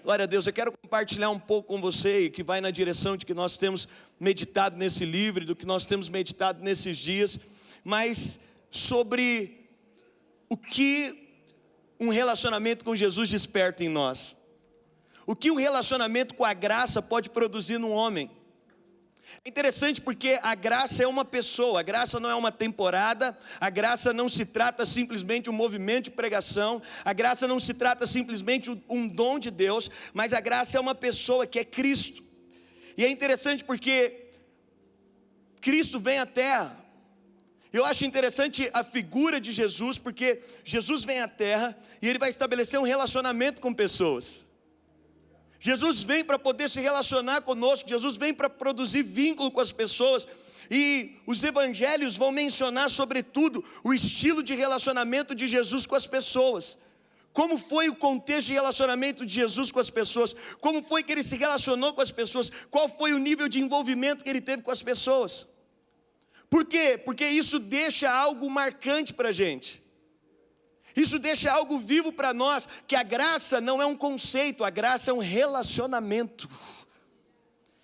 Glória a Deus, eu quero compartilhar um pouco com você, que vai na direção de que nós temos meditado nesse livro, do que nós temos meditado nesses dias, mas sobre o que um relacionamento com Jesus desperta em nós. O que um relacionamento com a graça pode produzir num homem. É interessante porque a graça é uma pessoa, a graça não é uma temporada, a graça não se trata simplesmente de um movimento de pregação, a graça não se trata simplesmente de um dom de Deus, mas a graça é uma pessoa que é Cristo. E é interessante porque Cristo vem à terra. Eu acho interessante a figura de Jesus, porque Jesus vem à terra e Ele vai estabelecer um relacionamento com pessoas. Jesus vem para poder se relacionar conosco, Jesus vem para produzir vínculo com as pessoas, e os evangelhos vão mencionar sobretudo o estilo de relacionamento de Jesus com as pessoas. Como foi o contexto de relacionamento de Jesus com as pessoas, como foi que Ele se relacionou com as pessoas, qual foi o nível de envolvimento que Ele teve com as pessoas. Por quê? Porque isso deixa algo marcante para a gente. Isso deixa algo vivo para nós, que a graça não é um conceito, a graça é um relacionamento.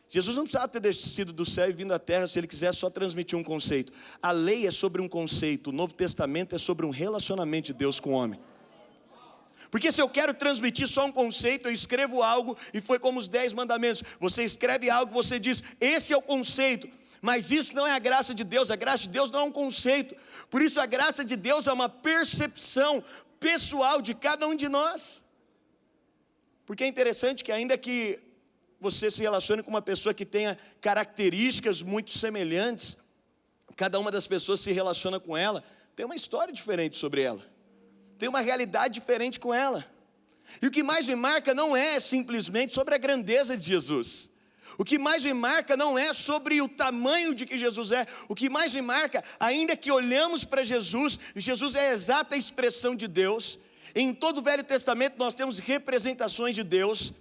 Jesus não precisava ter descido do céu e vindo à terra se Ele quisesse só transmitir um conceito. A lei é sobre um conceito, o Novo Testamento é sobre um relacionamento de Deus com o homem. Porque se eu quero transmitir só um conceito, eu escrevo algo, e foi como os 10 mandamentos. Você escreve algo, você diz, esse é o conceito. Mas isso não é a graça de Deus, a graça de Deus não é um conceito. Por isso a graça de Deus é uma percepção pessoal de cada um de nós. Porque é interessante que ainda que você se relacione com uma pessoa que tenha características muito semelhantes, cada uma das pessoas se relaciona com ela, tem uma história diferente sobre ela, tem uma realidade diferente com ela. E o que mais me marca não é simplesmente sobre a grandeza de Jesus. O que mais me marca não é sobre o tamanho de que Jesus é. O que mais me marca, ainda que olhamos para Jesus, e Jesus é a exata expressão de Deus. Em todo o Velho Testamento nós temos representações de Deus,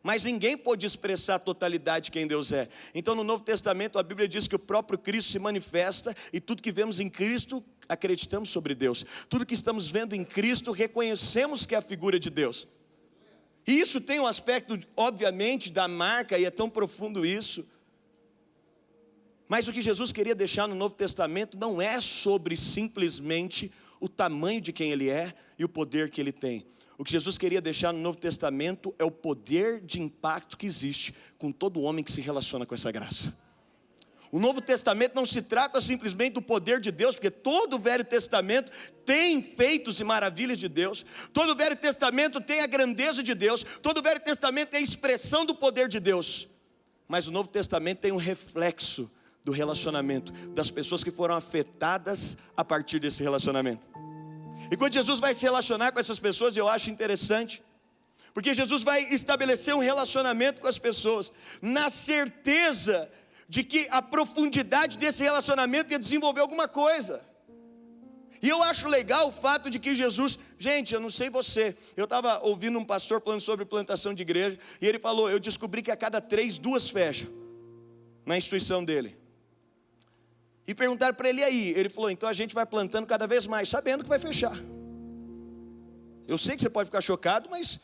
mas ninguém pode expressar a totalidade de quem Deus é. Então no Novo Testamento a Bíblia diz que o próprio Cristo se manifesta, e tudo que vemos em Cristo, acreditamos sobre Deus. Tudo que estamos vendo em Cristo, reconhecemos que é a figura de Deus. E isso tem um aspecto, obviamente, da marca, e é tão profundo isso. Mas o que Jesus queria deixar no Novo Testamento não é sobre simplesmente o tamanho de quem Ele é e o poder que Ele tem. O que Jesus queria deixar no Novo Testamento é o poder de impacto que existe com todo homem que se relaciona com essa graça. O Novo Testamento não se trata simplesmente do poder de Deus, porque todo o Velho Testamento tem feitos e maravilhas de Deus, todo o Velho Testamento tem a grandeza de Deus, todo o Velho Testamento tem a expressão do poder de Deus, mas o Novo Testamento tem um reflexo do relacionamento, das pessoas que foram afetadas a partir desse relacionamento. E quando Jesus vai se relacionar com essas pessoas, eu acho interessante, porque Jesus vai estabelecer um relacionamento com as pessoas, na certeza de que a profundidade desse relacionamento ia desenvolver alguma coisa. E eu acho legal o fato de que Jesus, gente, eu não sei você, eu estava ouvindo um pastor falando sobre plantação de igreja, e ele falou, eu descobri que a cada 3, 2 fecham na instituição dele. E perguntaram para ele, e aí? Ele falou, então a gente vai plantando cada vez mais, sabendo que vai fechar. Eu sei que você pode ficar chocado, mas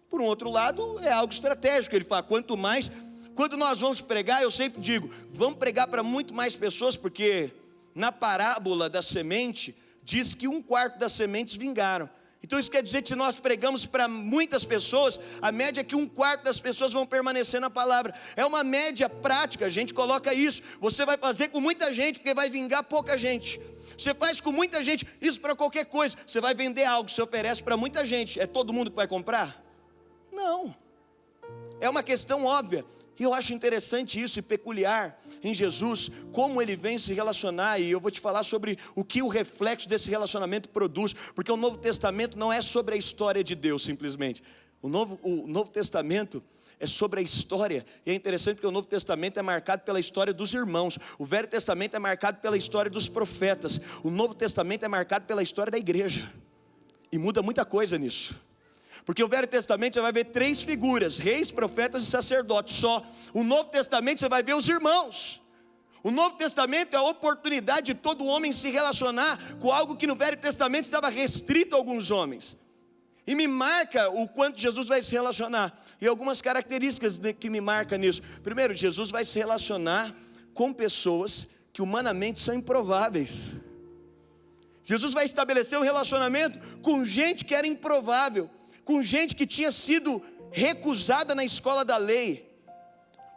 por um outro lado é algo estratégico. Ele fala, quanto mais, quando nós vamos pregar, eu sempre digo, vamos pregar para muito mais pessoas, porque na parábola da semente, diz que 1/4 das sementes vingaram. Então isso quer dizer que se nós pregamos para muitas pessoas, a média é que 1/4 das pessoas vão permanecer na palavra. É uma média prática, a gente coloca isso. Você vai fazer com muita gente, porque vai vingar pouca gente. Você faz com muita gente, isso para qualquer coisa. Você vai vender algo, você oferece para muita gente. É todo mundo que vai comprar? Não. É uma questão óbvia. E eu acho interessante isso e peculiar em Jesus, como Ele vem se relacionar, e eu vou te falar sobre o que o reflexo desse relacionamento produz, porque o Novo Testamento não é sobre a história de Deus simplesmente, o Novo Testamento é sobre a história, e é interessante porque o Novo Testamento é marcado pela história dos irmãos, o Velho Testamento é marcado pela história dos profetas, o Novo Testamento é marcado pela história da igreja, e muda muita coisa nisso. Porque o Velho Testamento você vai ver 3 figuras, reis, profetas e sacerdotes só. O Novo Testamento você vai ver os irmãos. O Novo Testamento é a oportunidade de todo homem se relacionar com algo que no Velho Testamento estava restrito a alguns homens. E me marca o quanto Jesus vai se relacionar. E algumas características que me marcam nisso. Primeiro, Jesus vai se relacionar com pessoas que humanamente são improváveis. Jesus vai estabelecer um relacionamento com gente que era improvável, com gente que tinha sido recusada na escola da lei,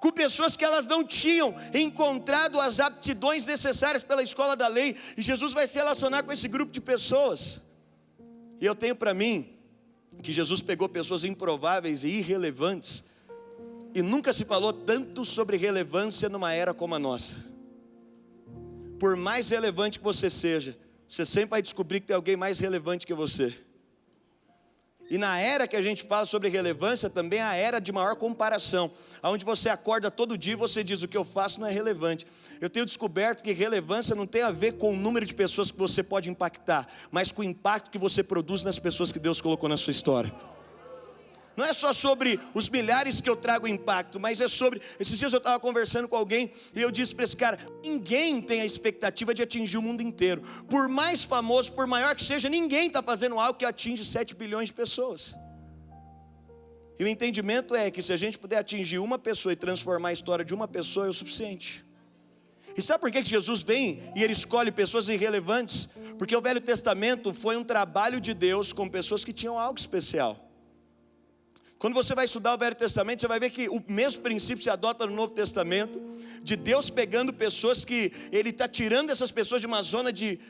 com pessoas que elas não tinham encontrado as aptidões necessárias pela escola da lei. E Jesus vai se relacionar com esse grupo de pessoas. E eu tenho para mim que Jesus pegou pessoas improváveis e irrelevantes, e nunca se falou tanto sobre relevância numa era como a nossa. Por mais relevante que você seja, você sempre vai descobrir que tem alguém mais relevante que você. E na era que a gente fala sobre relevância, também é a era de maior comparação, onde você acorda todo dia e você diz: o que eu faço não é relevante. Eu tenho descoberto que relevância não tem a ver com o número de pessoas que você pode impactar, mas com o impacto que você produz nas pessoas que Deus colocou na sua história. Não é só sobre os milhares que eu trago impacto, mas é sobre... Esses dias eu estava conversando com alguém e eu disse para esse cara: ninguém tem a expectativa de atingir o mundo inteiro. Por mais famoso, por maior que seja, ninguém está fazendo algo que atinge 7 bilhões de pessoas. E o entendimento é que se a gente puder atingir uma pessoa e transformar a história de uma pessoa, é o suficiente. E sabe por que Jesus vem e Ele escolhe pessoas irrelevantes? Porque o Velho Testamento foi um trabalho de Deus com pessoas que tinham algo especial. Quando você vai estudar o Velho Testamento, você vai ver que o mesmo princípio se adota no Novo Testamento, de Deus pegando pessoas que Ele está tirando essas pessoas de uma zona de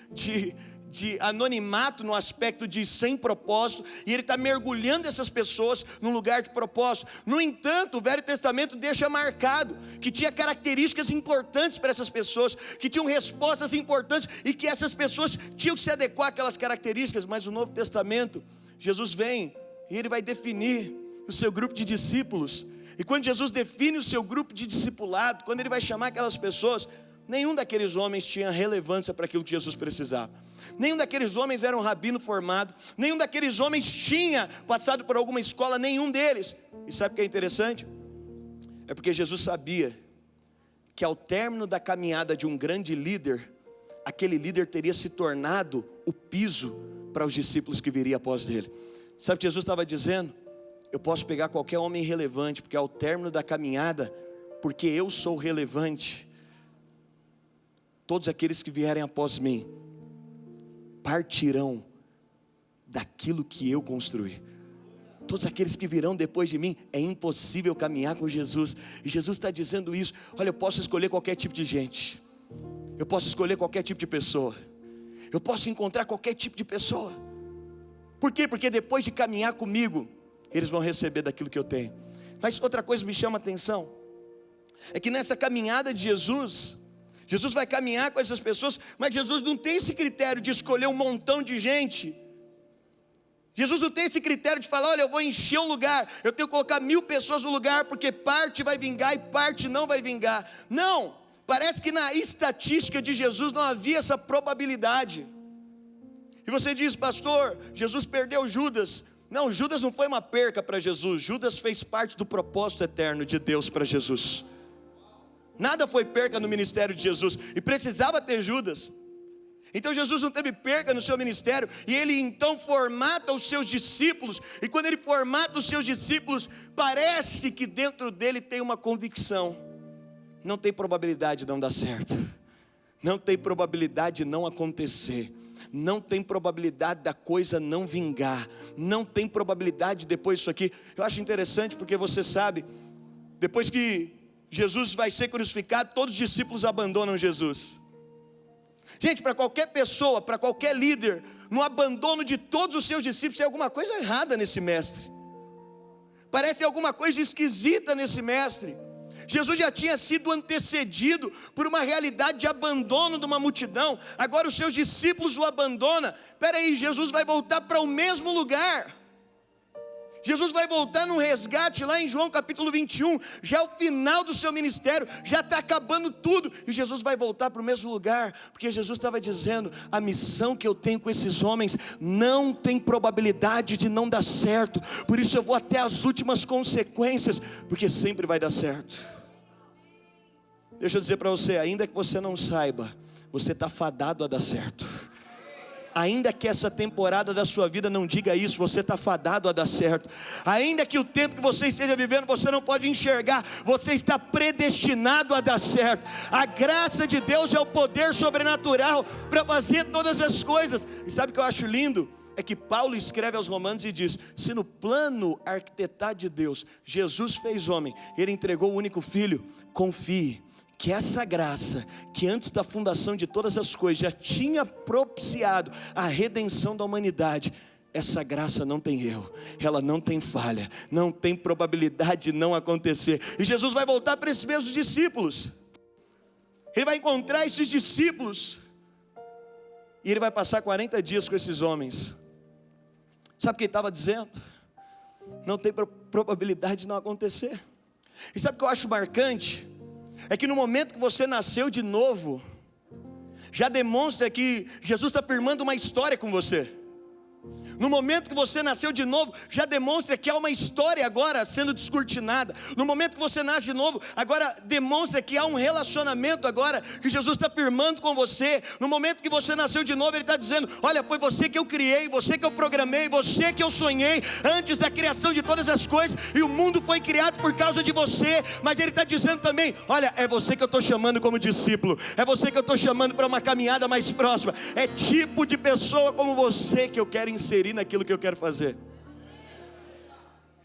anonimato, no aspecto de sem propósito, e Ele está mergulhando essas pessoas num lugar de propósito. No entanto, o Velho Testamento deixa marcado que tinha características importantes para essas pessoas, que tinham respostas importantes, e que essas pessoas tinham que se adequar àquelas características. Mas o Novo Testamento, Jesus vem e Ele vai definir o seu grupo de discípulos. E quando Jesus define o seu grupo de discipulado, quando Ele vai chamar aquelas pessoas, nenhum daqueles homens tinha relevância para aquilo que Jesus precisava. Nenhum daqueles homens era um rabino formado, nenhum daqueles homens tinha passado por alguma escola, nenhum deles. E sabe o que é interessante? É porque Jesus sabia que ao término da caminhada de um grande líder, aquele líder teria se tornado o piso para os discípulos que viriam após dele. Sabe o que Jesus estava dizendo? Eu posso pegar qualquer homem irrelevante, porque ao término da caminhada, porque eu sou relevante, todos aqueles que vierem após mim partirão daquilo que eu construí. Todos aqueles que virão depois de mim, é impossível caminhar com Jesus. E Jesus está dizendo isso. Olha, eu posso escolher qualquer tipo de gente, eu posso escolher qualquer tipo de pessoa, eu posso encontrar qualquer tipo de pessoa. Por quê? Porque depois de caminhar comigo, eles vão receber daquilo que eu tenho. Mas outra coisa que me chama a atenção é que nessa caminhada de Jesus vai caminhar com essas pessoas, mas Jesus não tem esse critério de escolher um montão de gente. Jesus não tem esse critério de falar: olha, eu vou encher um lugar, eu tenho que colocar 1000 pessoas no lugar, porque parte vai vingar e parte não vai vingar. Não, parece que na estatística de Jesus não havia essa probabilidade. E você diz: pastor, Jesus perdeu Judas. Não, Judas não foi uma perca para Jesus. Judas fez parte do propósito eterno de Deus para Jesus. Nada foi perca no ministério de Jesus, e precisava ter Judas. Então Jesus não teve perca no seu ministério, e Ele então formata os seus discípulos. E quando Ele formata os seus discípulos, parece que dentro dele tem uma convicção: não tem probabilidade de não dar certo, não tem probabilidade de não acontecer, não tem probabilidade da coisa não vingar, não tem probabilidade depois disso aqui. Eu acho interessante porque você sabe, depois que Jesus vai ser crucificado, todos os discípulos abandonam Jesus. Gente, para qualquer pessoa, para qualquer líder, no abandono de todos os seus discípulos, tem alguma coisa errada nesse mestre. Parece alguma coisa esquisita nesse mestre. Jesus já tinha sido antecedido por uma realidade de abandono de uma multidão. Agora os seus discípulos o abandonam. Espera aí, Jesus vai voltar para o mesmo lugar. Jesus vai voltar num resgate lá em João capítulo 21. Já é o final do seu ministério, já está acabando tudo, e Jesus vai voltar para o mesmo lugar. Porque Jesus estava dizendo: a missão que eu tenho com esses homens não tem probabilidade de não dar certo. Por isso eu vou até as últimas consequências, porque sempre vai dar certo. Deixa eu dizer para você, ainda que você não saiba, você está fadado a dar certo. Ainda que essa temporada da sua vida não diga isso, você está fadado a dar certo. Ainda que o tempo que você esteja vivendo, você não pode enxergar, você está predestinado a dar certo. A graça de Deus é o poder sobrenatural para fazer todas as coisas. E sabe o que eu acho lindo? É que Paulo escreve aos Romanos e diz: se no plano arquitetado de Deus, Jesus fez homem, Ele entregou o único Filho, confie que essa graça, que antes da fundação de todas as coisas, já tinha propiciado a redenção da humanidade, essa graça não tem erro, ela não tem falha, não tem probabilidade de não acontecer. E Jesus vai voltar para esses mesmos discípulos, Ele vai encontrar esses discípulos, e Ele vai passar 40 dias com esses homens. Sabe o que Ele estava dizendo? Não tem probabilidade de não acontecer. E sabe o que eu acho marcante? É que no momento que você nasceu de novo, já demonstra que Jesus está firmando uma história com você. No momento que você nasceu de novo, já demonstra que há uma história agora sendo descortinada. No momento que você nasce de novo, agora demonstra que há um relacionamento agora que Jesus está firmando com você. No momento que você nasceu de novo, Ele está dizendo: olha, foi você que eu criei, você que eu programei, você que eu sonhei antes da criação de todas as coisas, e o mundo foi criado por causa de você. Mas Ele está dizendo também: olha, é você que eu estou chamando como discípulo, é você que eu estou chamando para uma caminhada mais próxima, é tipo de pessoa como você que eu quero inserir naquilo que eu quero fazer.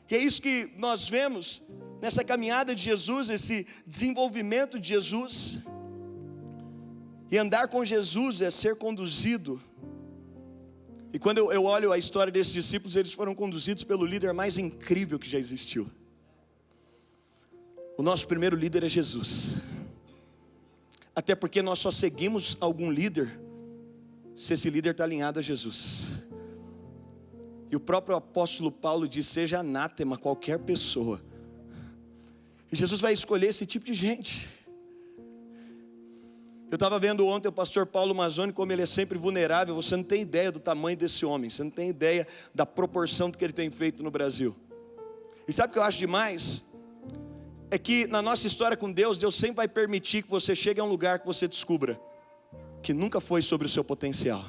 E é isso que nós vemos nessa caminhada de Jesus, esse desenvolvimento de Jesus. E andar com Jesus é ser conduzido. E quando eu olho a história desses discípulos, eles foram conduzidos pelo líder mais incrível que já existiu. O nosso primeiro líder é Jesus. Até porque nós só seguimos algum líder se esse líder está alinhado a Jesus. E o próprio apóstolo Paulo diz: seja anátema qualquer pessoa. E Jesus vai escolher esse tipo de gente. Eu estava vendo ontem o pastor Paulo Mazzoni, como ele é sempre vulnerável. Você não tem ideia do tamanho desse homem, você não tem ideia da proporção do que ele tem feito no Brasil. E sabe o que eu acho demais? É que na nossa história com Deus, Deus sempre vai permitir que você chegue a um lugar que você descubra que nunca foi sobre o seu potencial,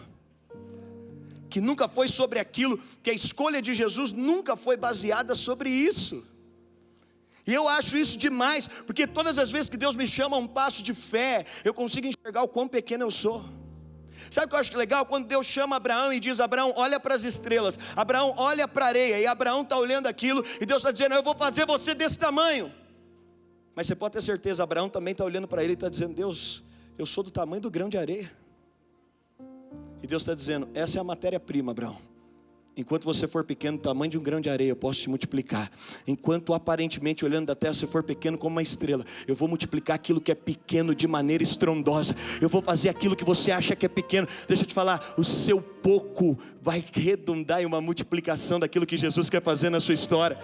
que nunca foi sobre aquilo, que a escolha de Jesus nunca foi baseada sobre isso. E eu acho isso demais, porque todas as vezes que Deus me chama a um passo de fé, eu consigo enxergar o quão pequeno eu sou. Sabe o que eu acho legal? Quando Deus chama Abraão e diz: Abraão, olha para as estrelas, Abraão, olha para a areia, e Abraão está olhando aquilo, e Deus está dizendo: eu vou fazer você desse tamanho. Mas você pode ter certeza, Abraão também está olhando para ele e está dizendo: Deus, eu sou do tamanho do grão de areia. E Deus está dizendo: essa é a matéria-prima, Abraão. Enquanto você for pequeno, do tamanho de um grão de areia, eu posso te multiplicar. Enquanto aparentemente olhando da terra, você for pequeno como uma estrela, eu vou multiplicar aquilo que é pequeno de maneira estrondosa. Eu vou fazer aquilo que você acha que é pequeno. Deixa eu te falar, o seu pouco vai redundar em uma multiplicação daquilo que Jesus quer fazer na sua história.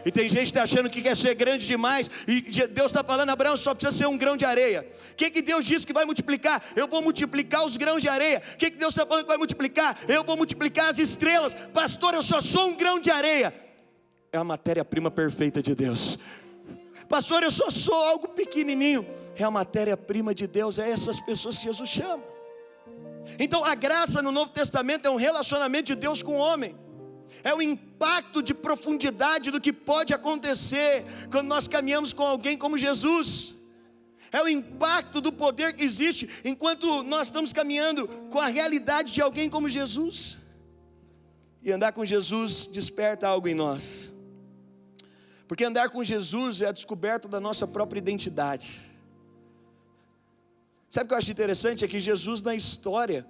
E tem gente que está achando que quer ser grande demais, e Deus está falando: Abraão, só precisa ser um grão de areia. O que Deus disse que vai multiplicar? Eu vou multiplicar os grãos de areia. O que Deus está falando que vai multiplicar? Eu vou multiplicar as estrelas. Pastor, eu só sou um grão de areia. É a matéria-prima perfeita de Deus. Pastor, eu só sou algo pequenininho. É a matéria-prima de Deus, é essas pessoas que Jesus chama. Então a graça no Novo Testamento é um relacionamento de Deus com o homem. É o impacto de profundidade do que pode acontecer quando nós caminhamos com alguém como Jesus. É o impacto do poder que existe enquanto nós estamos caminhando com a realidade de alguém como Jesus. E andar com Jesus desperta algo em nós. Porque andar com Jesus é a descoberta da nossa própria identidade. Sabe o que eu acho interessante? É que Jesus na história,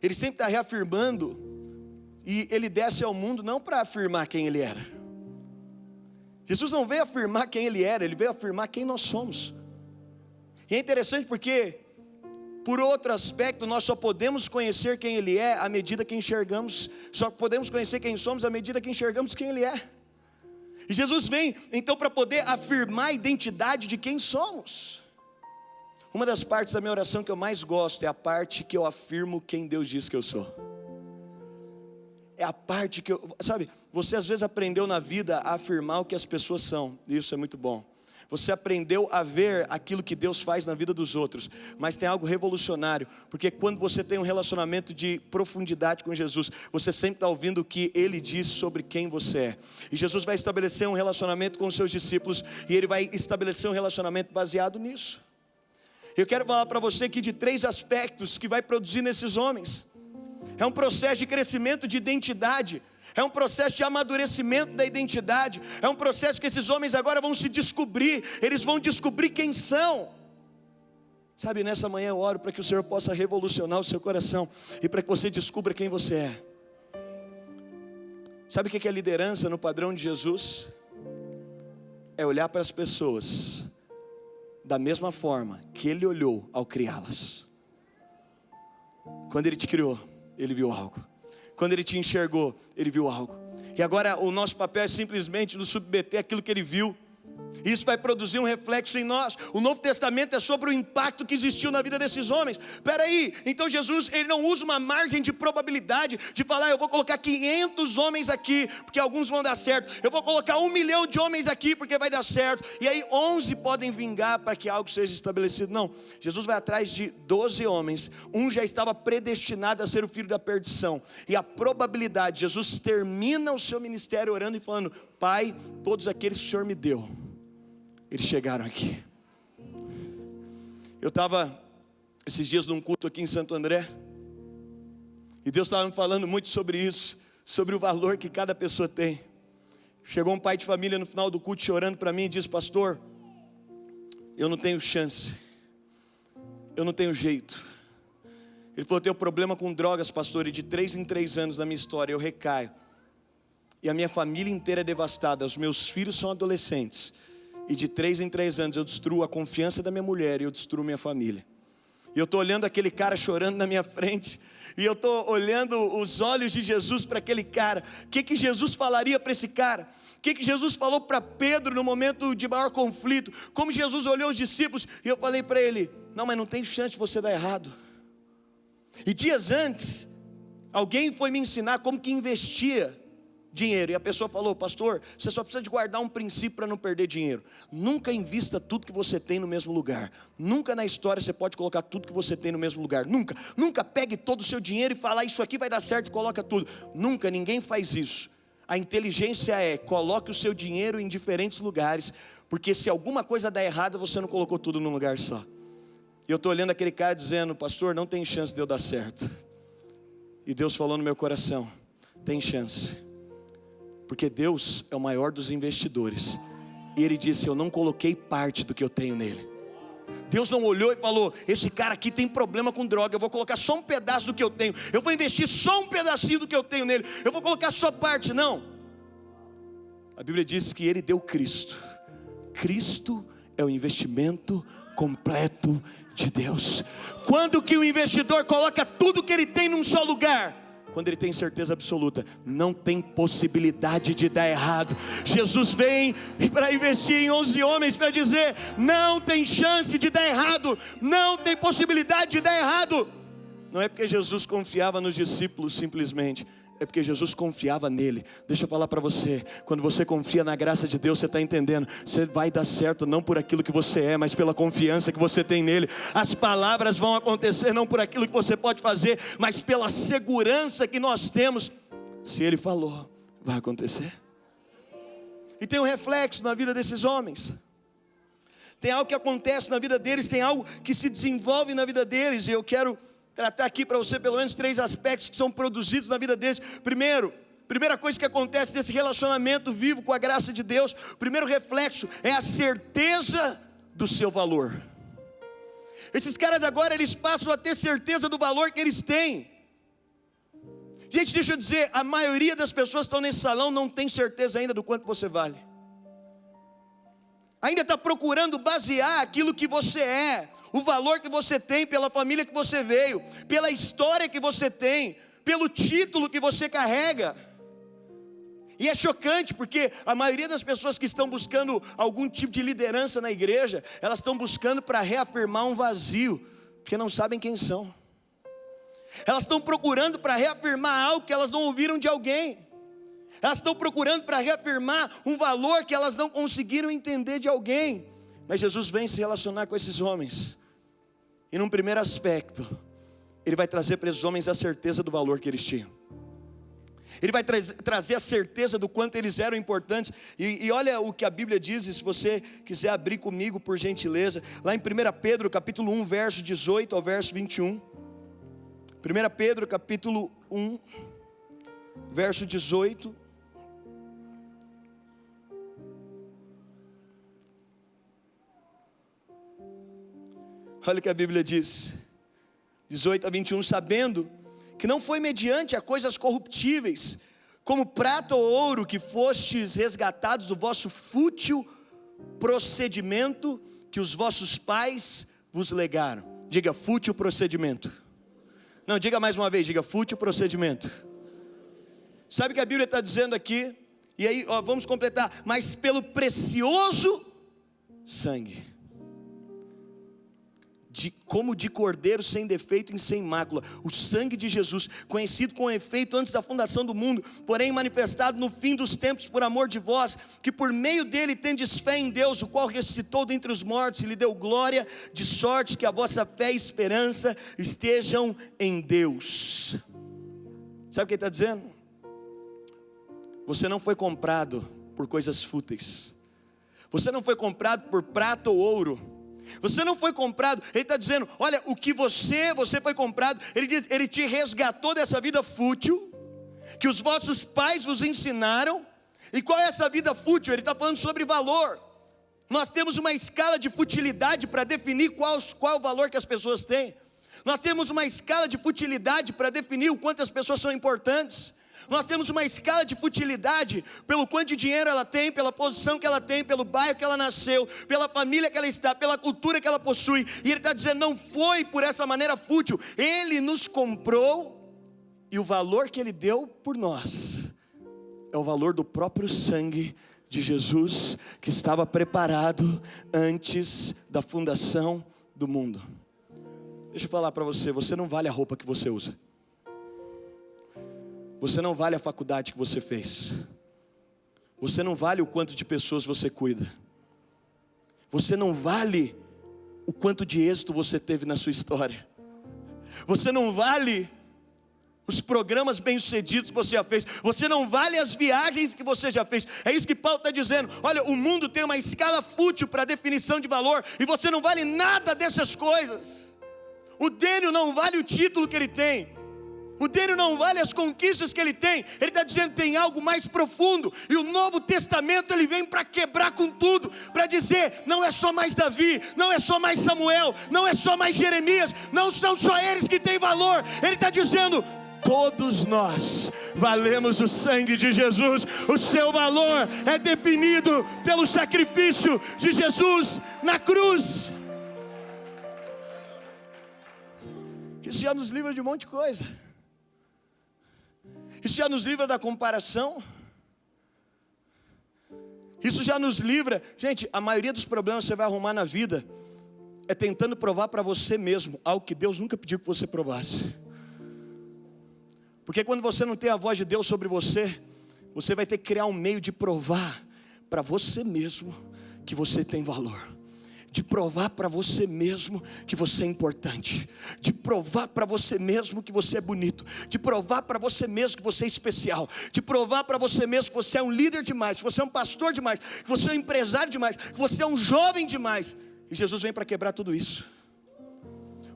Ele sempre está reafirmando. E Ele desce ao mundo não para afirmar quem Ele era. Jesus não veio afirmar quem Ele era, Ele veio afirmar quem nós somos. E é interessante porque, por outro aspecto, nós só podemos conhecer quem Ele é à medida que enxergamos. Só podemos conhecer quem somos à medida que enxergamos quem Ele é. E Jesus vem então para poder afirmar a identidade de quem somos. Uma das partes da minha oração que eu mais gosto é a parte que eu afirmo quem Deus diz que eu sou. É a parte que sabe, você às vezes aprendeu na vida a afirmar o que as pessoas são, e isso é muito bom. Você aprendeu a ver aquilo que Deus faz na vida dos outros. Mas tem algo revolucionário, porque quando você tem um relacionamento de profundidade com Jesus, você sempre está ouvindo o que Ele diz sobre quem você é. E Jesus vai estabelecer um relacionamento com os seus discípulos, e Ele vai estabelecer um relacionamento baseado nisso. Eu quero falar para você aqui de 3 aspectos que vai produzir nesses homens. É um processo de crescimento de identidade. É um processo de amadurecimento da identidade. É um processo que esses homens agora vão se descobrir. Eles vão descobrir quem são. Sabe, nessa manhã eu oro para que o Senhor possa revolucionar o seu coração, e para que você descubra quem você é. Sabe o que é liderança no padrão de Jesus? É olhar para as pessoas da mesma forma que Ele olhou ao criá-las. Quando Ele te criou, Ele viu algo. Quando Ele te enxergou, Ele viu algo. E agora o nosso papel é simplesmente nos submeter àquilo que Ele viu. Isso vai produzir um reflexo em nós. O Novo Testamento é sobre o impacto que existiu na vida desses homens. Espera aí, então Jesus, Ele não usa uma margem de probabilidade de falar: eu vou colocar 500 homens aqui, porque alguns vão dar certo. Eu vou colocar 1 milhão de homens aqui, porque vai dar certo. E aí 11 podem vingar para que algo seja estabelecido. Não, Jesus vai atrás de 12 homens. Um já estava predestinado a ser o filho da perdição. E a probabilidade, Jesus termina o seu ministério orando e falando: Pai, todos aqueles que o Senhor me deu, eles chegaram aqui. Eu estava esses dias num culto aqui em Santo André, e Deus estava me falando muito sobre isso, sobre o valor que cada pessoa tem. Chegou um pai de família no final do culto chorando para mim e disse: pastor, eu não tenho chance, eu não tenho jeito. Ele falou: eu tenho problema com drogas, pastor, e de 3 em 3 anos na minha história eu recaio, e a minha família inteira é devastada, os meus filhos são adolescentes, e de 3 em 3 anos eu destruo a confiança da minha mulher e eu destruo minha família. E eu estou olhando aquele cara chorando na minha frente, e eu estou olhando os olhos de Jesus para aquele cara. O que Jesus falaria para esse cara? O que Jesus falou para Pedro no momento de maior conflito? Como Jesus olhou os discípulos? E eu falei para ele: não, mas não tem chance de você dar errado. E dias antes, alguém foi me ensinar como que investia dinheiro, e a pessoa falou: pastor, você só precisa de guardar um princípio para não perder dinheiro. Nunca invista tudo que você tem no mesmo lugar. Nunca na história você pode colocar tudo que você tem no mesmo lugar. Nunca pegue todo o seu dinheiro e fala: isso aqui vai dar certo, e coloca tudo. Nunca, ninguém faz isso. A inteligência é: coloque o seu dinheiro em diferentes lugares, porque se alguma coisa der errado, você não colocou tudo num lugar só. E eu estou olhando aquele cara dizendo: pastor, não tem chance de eu dar certo. E Deus falou no meu coração: tem chance. Porque Deus é o maior dos investidores. E Ele disse: eu não coloquei parte do que eu tenho nele. Deus não olhou e falou: esse cara aqui tem problema com droga, eu vou colocar só um pedaço do que eu tenho, eu vou investir só um pedacinho do que eu tenho nele, eu vou colocar só parte. Não. A Bíblia diz que Ele deu Cristo. Cristo é o investimento completo de Deus. Quando que o investidor coloca tudo que ele tem num só lugar? Quando ele tem certeza absoluta, não tem possibilidade de dar errado. Jesus vem para investir em 11 homens para dizer: não tem chance de dar errado, não tem possibilidade de dar errado. Não é porque Jesus confiava nos discípulos simplesmente, é porque Jesus confiava nele. Deixa eu falar para você: quando você confia na graça de Deus, você está entendendo, você vai dar certo não por aquilo que você é, mas pela confiança que você tem nele. As palavras vão acontecer não por aquilo que você pode fazer, mas pela segurança que nós temos. Se ele falou, vai acontecer. E tem um reflexo na vida desses homens. Tem algo que acontece na vida deles, tem algo que se desenvolve na vida deles. E eu quero tratar aqui para você pelo menos 3 aspectos que são produzidos na vida deles. Primeira coisa que acontece nesse relacionamento vivo com a graça de Deus, o primeiro reflexo é a certeza do seu valor. Esses caras agora, eles passam a ter certeza do valor que eles têm. Gente, deixa eu dizer, a maioria das pessoas que estão nesse salão não tem certeza ainda do quanto você vale. Ainda está procurando basear aquilo que você é, o valor que você tem pela família que você veio, pela história que você tem, pelo título que você carrega. E é chocante porque a maioria das pessoas que estão buscando algum tipo de liderança na igreja, elas estão buscando para reafirmar um vazio, porque não sabem quem são. Elas estão procurando para reafirmar algo que elas não ouviram de alguém. Elas estão procurando para reafirmar um valor que elas não conseguiram entender de alguém. Mas Jesus vem se relacionar com esses homens. E num primeiro aspecto, Ele vai trazer para esses homens a certeza do valor que eles tinham. Ele vai trazer a certeza do quanto eles eram importantes. E olha o que a Bíblia diz, e se você quiser abrir comigo, por gentileza, lá em 1 Pedro, capítulo 1, verso 18 ao verso 21. 1 Pedro, capítulo 1, verso 18. Olha o que a Bíblia diz, 18 a 21, sabendo que não foi mediante a coisas corruptíveis, como prata ou ouro, que fostes resgatados do vosso fútil procedimento que os vossos pais vos legaram. Diga, fútil procedimento. Não, diga mais uma vez, diga, fútil procedimento. Sabe o que a Bíblia está dizendo aqui? E aí, vamos completar. Mas pelo precioso sangue, como de cordeiro sem defeito e sem mácula, o sangue de Jesus, conhecido com efeito antes da fundação do mundo, porém manifestado no fim dos tempos por amor de vós, que por meio dele tendes fé em Deus, o qual ressuscitou dentre os mortos e lhe deu glória, de sorte que a vossa fé e esperança estejam em Deus. Sabe o que ele está dizendo? Você não foi comprado por coisas fúteis, você não foi comprado por prata ou ouro, você não foi comprado. Ele está dizendo, olha, o que você foi comprado. Ele diz, Ele te resgatou dessa vida fútil, que os vossos pais vos ensinaram. E qual é essa vida fútil? Ele está falando sobre valor. Nós temos uma escala de futilidade para definir qual é o valor que as pessoas têm. Nós temos uma escala de futilidade para definir o quanto as pessoas são importantes. Nós temos uma escala de futilidade pelo quanto de dinheiro ela tem, pela posição que ela tem, pelo bairro que ela nasceu, pela família que ela está, pela cultura que ela possui. E ele está dizendo, não foi por essa maneira fútil. Ele nos comprou, e o valor que Ele deu por nós é o valor do próprio sangue de Jesus, que estava preparado antes da fundação do mundo. Deixa eu falar para você, você não vale a roupa que você usa. Você não vale a faculdade que você fez. Você não vale o quanto de pessoas você cuida. Você não vale o quanto de êxito você teve na sua história. Você não vale os programas bem-sucedidos que você já fez. Você não vale as viagens que você já fez. É isso que Paulo está dizendo. Olha, o mundo tem uma escala fútil para definição de valor, e você não vale nada dessas coisas. O Dênio não vale o título que ele tem. O Dênio não vale as conquistas que ele tem. Ele está dizendo que tem algo mais profundo. E o Novo Testamento ele vem para quebrar com tudo, para dizer, não é só mais Davi, não é só mais Samuel, não é só mais Jeremias, não são só eles que têm valor. Ele está dizendo, todos nós valemos o sangue de Jesus. O seu valor é definido pelo sacrifício de Jesus na cruz. Isso já nos livra de um monte de coisa. Isso já nos livra da comparação. Isso já nos livra. Gente, a maioria dos problemas que você vai arrumar na vida é tentando provar para você mesmo algo que Deus nunca pediu que você provasse. Porque quando você não tem a voz de Deus sobre você, você vai ter que criar um meio de provar para você mesmo que você tem valor. De provar para você mesmo que você é importante, de provar para você mesmo que você é bonito, de provar para você mesmo que você é especial, de provar para você mesmo que você é um líder demais, que você é um pastor demais, que você é um empresário demais, que você é um jovem demais. E Jesus vem para quebrar tudo isso.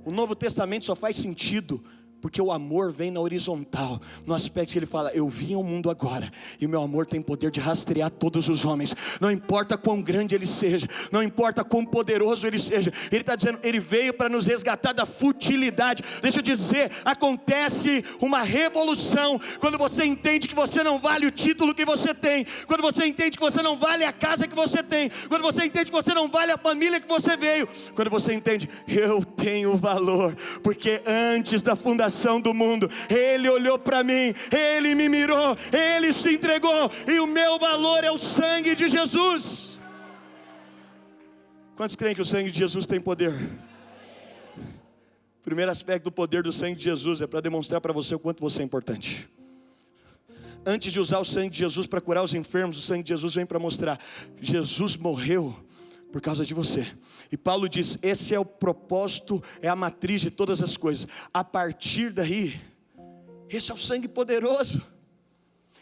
O Novo Testamento só faz sentido porque o amor vem na horizontal, no aspecto que ele fala, eu vim ao mundo agora, e o meu amor tem poder de rastrear todos os homens, não importa quão grande ele seja, não importa quão poderoso ele seja. Ele está dizendo, ele veio para nos resgatar da futilidade. Deixa eu dizer, acontece uma revolução, quando você entende que você não vale o título que você tem, quando você entende que você não vale a casa que você tem, quando você entende que você não vale a família que você veio, quando você entende, eu tenho valor, porque antes da fundação do mundo, Ele olhou para mim, Ele me mirou, Ele se entregou, e o meu valor é o sangue de Jesus. Quantos creem que o sangue de Jesus tem poder? O primeiro aspecto do poder do sangue de Jesus é para demonstrar para você o quanto você é importante. Antes de usar o sangue de Jesus para curar os enfermos, o sangue de Jesus vem para mostrar, Jesus morreu por causa de você. E Paulo diz, esse é o propósito, é a matriz de todas as coisas. A partir daí, esse é o sangue poderoso,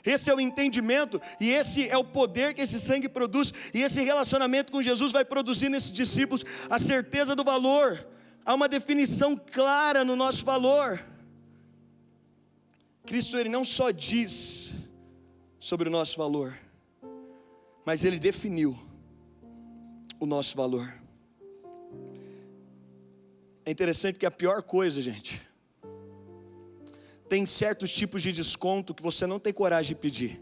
esse é o entendimento, e esse é o poder que esse sangue produz, e esse relacionamento com Jesus vai produzir nesses discípulos a certeza do valor. Há uma definição clara no nosso valor. Cristo, Ele não só diz sobre o nosso valor, mas Ele definiu o nosso valor. É interessante porque a pior coisa, gente, tem certos tipos de desconto que você não tem coragem de pedir.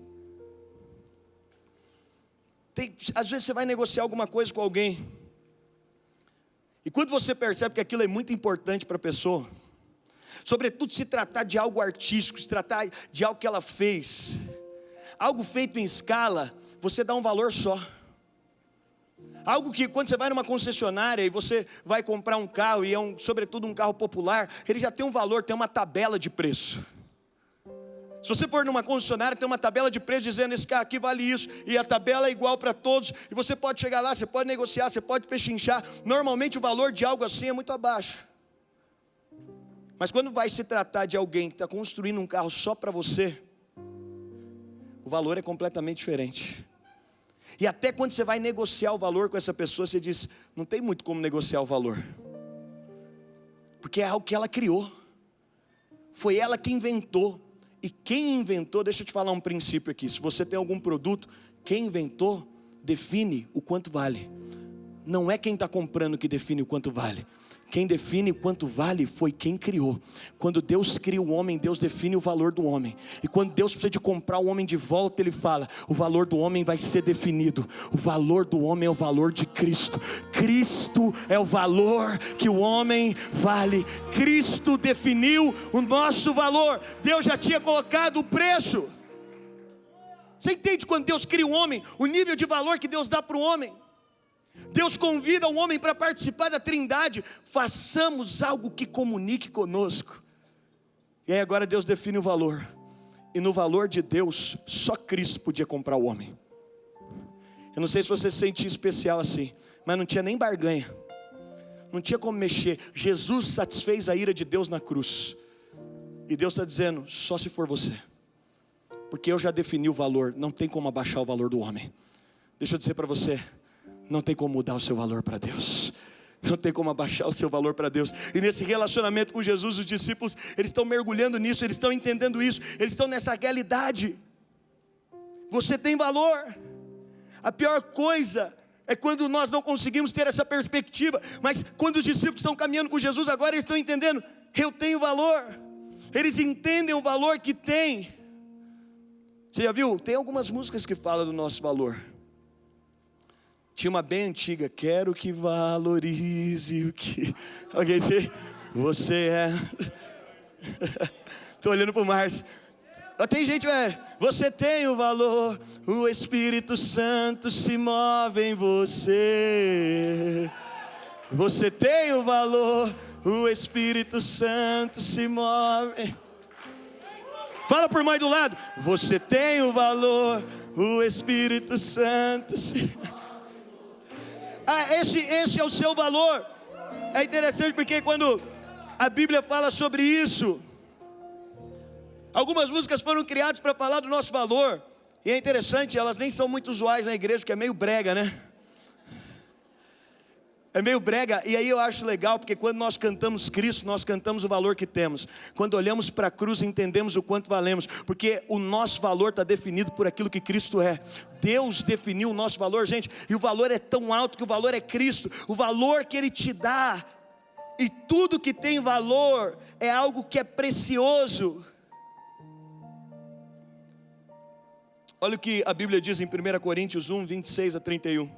Às vezes você vai negociar alguma coisa com alguém, e quando você percebe que aquilo é muito importante para a pessoa, sobretudo se tratar de algo artístico, se tratar de algo que ela fez, algo feito em escala, você dá um valor só. Algo que quando você vai numa concessionária e você vai comprar um carro, e é sobretudo um carro popular, ele já tem um valor, tem uma tabela de preço. Se você for numa concessionária, tem uma tabela de preço dizendo, esse carro aqui vale isso, e a tabela é igual para todos, e você pode chegar lá, você pode negociar, você pode pechinchar. Normalmente o valor de algo assim é muito abaixo. Mas quando vai se tratar de alguém que está construindo um carro só para você, o valor é completamente diferente. E até quando você vai negociar o valor com essa pessoa, você diz, não tem muito como negociar o valor, porque é algo que ela criou, foi ela que inventou. E quem inventou, deixa eu te falar um princípio aqui, se você tem algum produto, quem inventou, define o quanto vale. Não é quem está comprando que define o quanto vale. Quem define quanto vale foi quem criou. Quando Deus cria o homem, Deus define o valor do homem. E quando Deus precisa de comprar o homem de volta, Ele fala, o valor do homem vai ser definido. O valor do homem é o valor de Cristo. Cristo é o valor que o homem vale. Cristo definiu o nosso valor. Deus já tinha colocado o preço. Você entende quando Deus cria o homem, o nível de valor que Deus dá para o homem? Deus convida o homem para participar da Trindade. Façamos algo que comunique conosco. E aí agora Deus define o valor. E no valor de Deus, só Cristo podia comprar o homem. Eu não sei se você se sentia especial assim, mas não tinha nem barganha, não tinha como mexer. Jesus satisfez a ira de Deus na cruz. E Deus está dizendo, só se for você, porque eu já defini o valor. Não tem como abaixar o valor do homem. Deixa eu dizer para você, não tem como mudar o seu valor para Deus. Não tem como abaixar o seu valor para Deus. E nesse relacionamento com Jesus, os discípulos, eles estão mergulhando nisso, eles estão entendendo isso, eles estão nessa realidade. Você tem valor. A pior coisa é quando nós não conseguimos ter essa perspectiva. Mas quando os discípulos estão caminhando com Jesus, agora eles estão entendendo, eu tenho valor. Eles entendem o valor que tem. Você já viu? Tem algumas músicas que falam do nosso valor. Tinha uma bem antiga, quero que valorize o que... Alguém tem? Você é... Estou olhando para o Márcio. Tem gente, você tem o valor, o Espírito Santo se move em você. Você tem o valor, o Espírito Santo se move. Fala por mais do lado, você tem o valor, o Espírito Santo se... Esse é o seu valor. É interessante porque quando a Bíblia fala sobre isso, algumas músicas foram criadas para falar do nosso valor. E é interessante, elas nem são muito usuais na igreja, porque é meio brega, né? É meio brega, e aí eu acho legal, porque quando nós cantamos Cristo, nós cantamos o valor que temos. Quando olhamos para a cruz, entendemos o quanto valemos, porque o nosso valor está definido por aquilo que Cristo é. Deus definiu o nosso valor, gente, e o valor é tão alto que o valor é Cristo. O valor que Ele te dá, e tudo que tem valor, é algo que é precioso. Olha o que a Bíblia diz em 1 Coríntios 1, 26 a 31.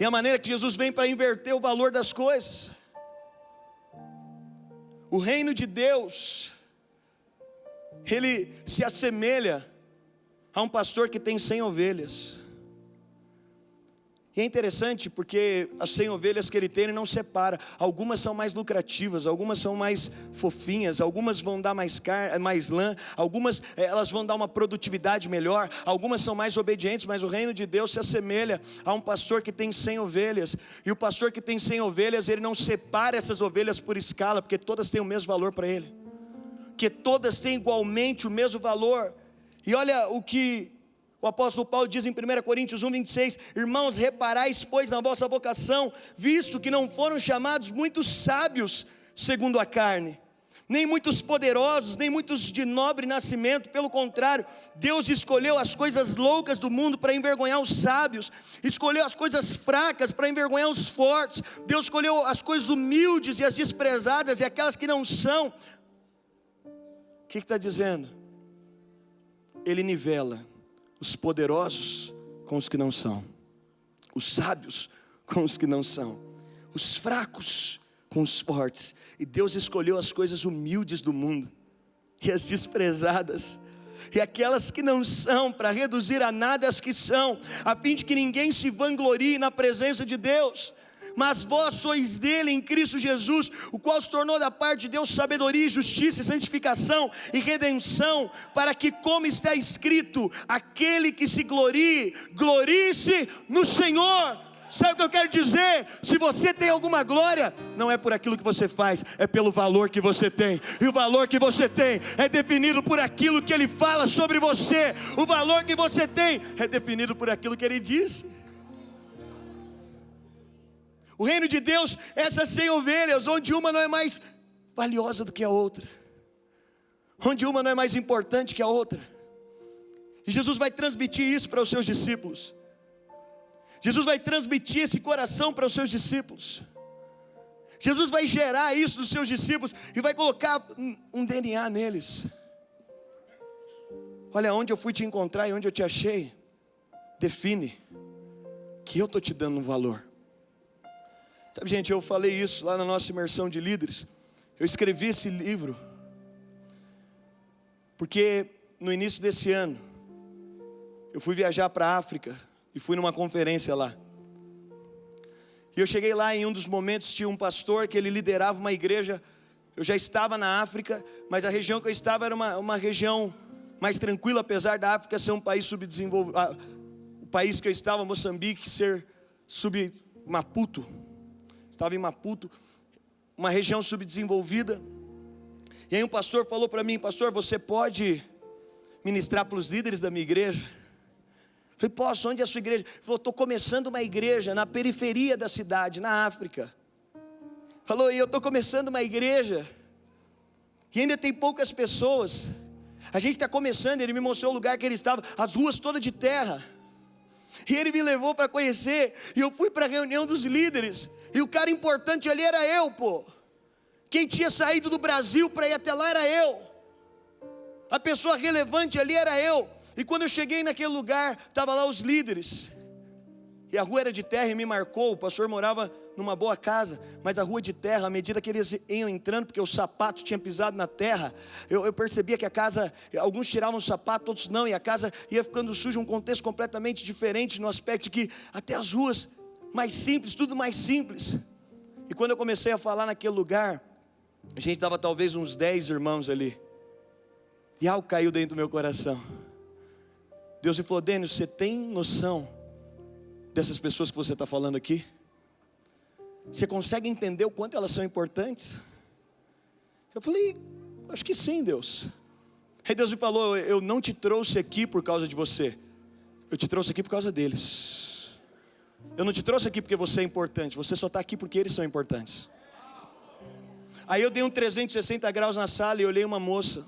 E a maneira que Jesus vem para inverter o valor das coisas. O reino de Deus, ele se assemelha a um pastor que tem 100 ovelhas. E é interessante porque as 100 ovelhas que ele tem, ele não separa. Algumas são mais lucrativas, algumas são mais fofinhas, algumas vão dar mais lã, algumas elas vão dar uma produtividade melhor, algumas são mais obedientes, mas o reino de Deus se assemelha a um pastor que tem 100 ovelhas. E o pastor que tem 100 ovelhas, ele não separa essas ovelhas por escala, porque todas têm o mesmo valor para ele. Porque todas têm igualmente o mesmo valor. E olha o que o apóstolo Paulo diz em 1 Coríntios 1:26, irmãos, reparais, pois, na vossa vocação, visto que não foram chamados muitos sábios, segundo a carne, nem muitos poderosos, nem muitos de nobre nascimento, pelo contrário, Deus escolheu as coisas loucas do mundo para envergonhar os sábios, escolheu as coisas fracas para envergonhar os fortes, Deus escolheu as coisas humildes e as desprezadas e aquelas que não são. O que está dizendo? Ele nivela os poderosos com os que não são, os sábios com os que não são, os fracos com os fortes. E Deus escolheu as coisas humildes do mundo e as desprezadas e aquelas que não são, para reduzir a nada as que são, a fim de que ninguém se vanglorie na presença de Deus. Mas vós sois dele em Cristo Jesus, o qual se tornou da parte de Deus sabedoria, justiça, santificação e redenção, para que, como está escrito, aquele que se glorie, glorie-se no Senhor. Sabe o que eu quero dizer? Se você tem alguma glória, não é por aquilo que você faz, é pelo valor que você tem. E o valor que você tem é definido por aquilo que Ele fala sobre você. O valor que você tem é definido por aquilo que Ele disse. O reino de Deus é essas 100 ovelhas, onde uma não é mais valiosa do que a outra, onde uma não é mais importante que a outra. E Jesus vai transmitir isso para os seus discípulos. Jesus vai transmitir esse coração para os seus discípulos. Jesus vai gerar isso nos seus discípulos e vai colocar um DNA neles. Olha, onde eu fui te encontrar e onde eu te achei, define que eu estou te dando um valor. Sabe, gente, eu falei isso lá na nossa imersão de líderes. Eu escrevi esse livro porque no início desse ano eu fui viajar para a África e fui numa conferência lá. E eu cheguei lá, em um dos momentos tinha um pastor que ele liderava uma igreja. Eu já estava na África, mas a região que eu estava era uma região mais tranquila, apesar da África ser um país subdesenvolvido. O país que eu estava, Moçambique, ser Maputo. Estava em Maputo, uma região subdesenvolvida. E aí um pastor falou para mim: pastor, você pode ministrar para os líderes da minha igreja? Eu falei: posso. Onde é a sua igreja? Ele falou: estou começando uma igreja na periferia da cidade, na África. Falou: e eu estou começando uma igreja e ainda tem poucas pessoas. A gente está começando. Ele me mostrou o lugar que ele estava, as ruas todas de terra. E ele me levou para conhecer. E eu fui para a reunião dos líderes. E o cara importante ali era eu, pô. Quem tinha saído do Brasil para ir até lá era eu. A pessoa relevante ali era eu. E quando eu cheguei naquele lugar, estavam lá os líderes. E a rua era de terra e me marcou. O pastor morava numa boa casa, mas a rua de terra, à medida que eles iam entrando, porque o sapato tinha pisado na terra, eu percebia que a casa, alguns tiravam o sapato, outros não, e a casa ia ficando suja, um contexto completamente diferente, no aspecto que até as ruas mais simples, tudo mais simples. E quando eu comecei a falar naquele lugar, a gente estava talvez uns 10 irmãos ali, e algo caiu dentro do meu coração. Deus me falou: Denis, você tem noção dessas pessoas que você está falando aqui? Você consegue entender o quanto elas são importantes? Eu falei: acho que sim, Deus. Aí Deus me falou: eu não te trouxe aqui por causa de você, eu te trouxe aqui por causa deles. Eu não te trouxe aqui porque você é importante, você só está aqui porque eles são importantes. Aí eu dei um 360 graus na sala e olhei uma moça.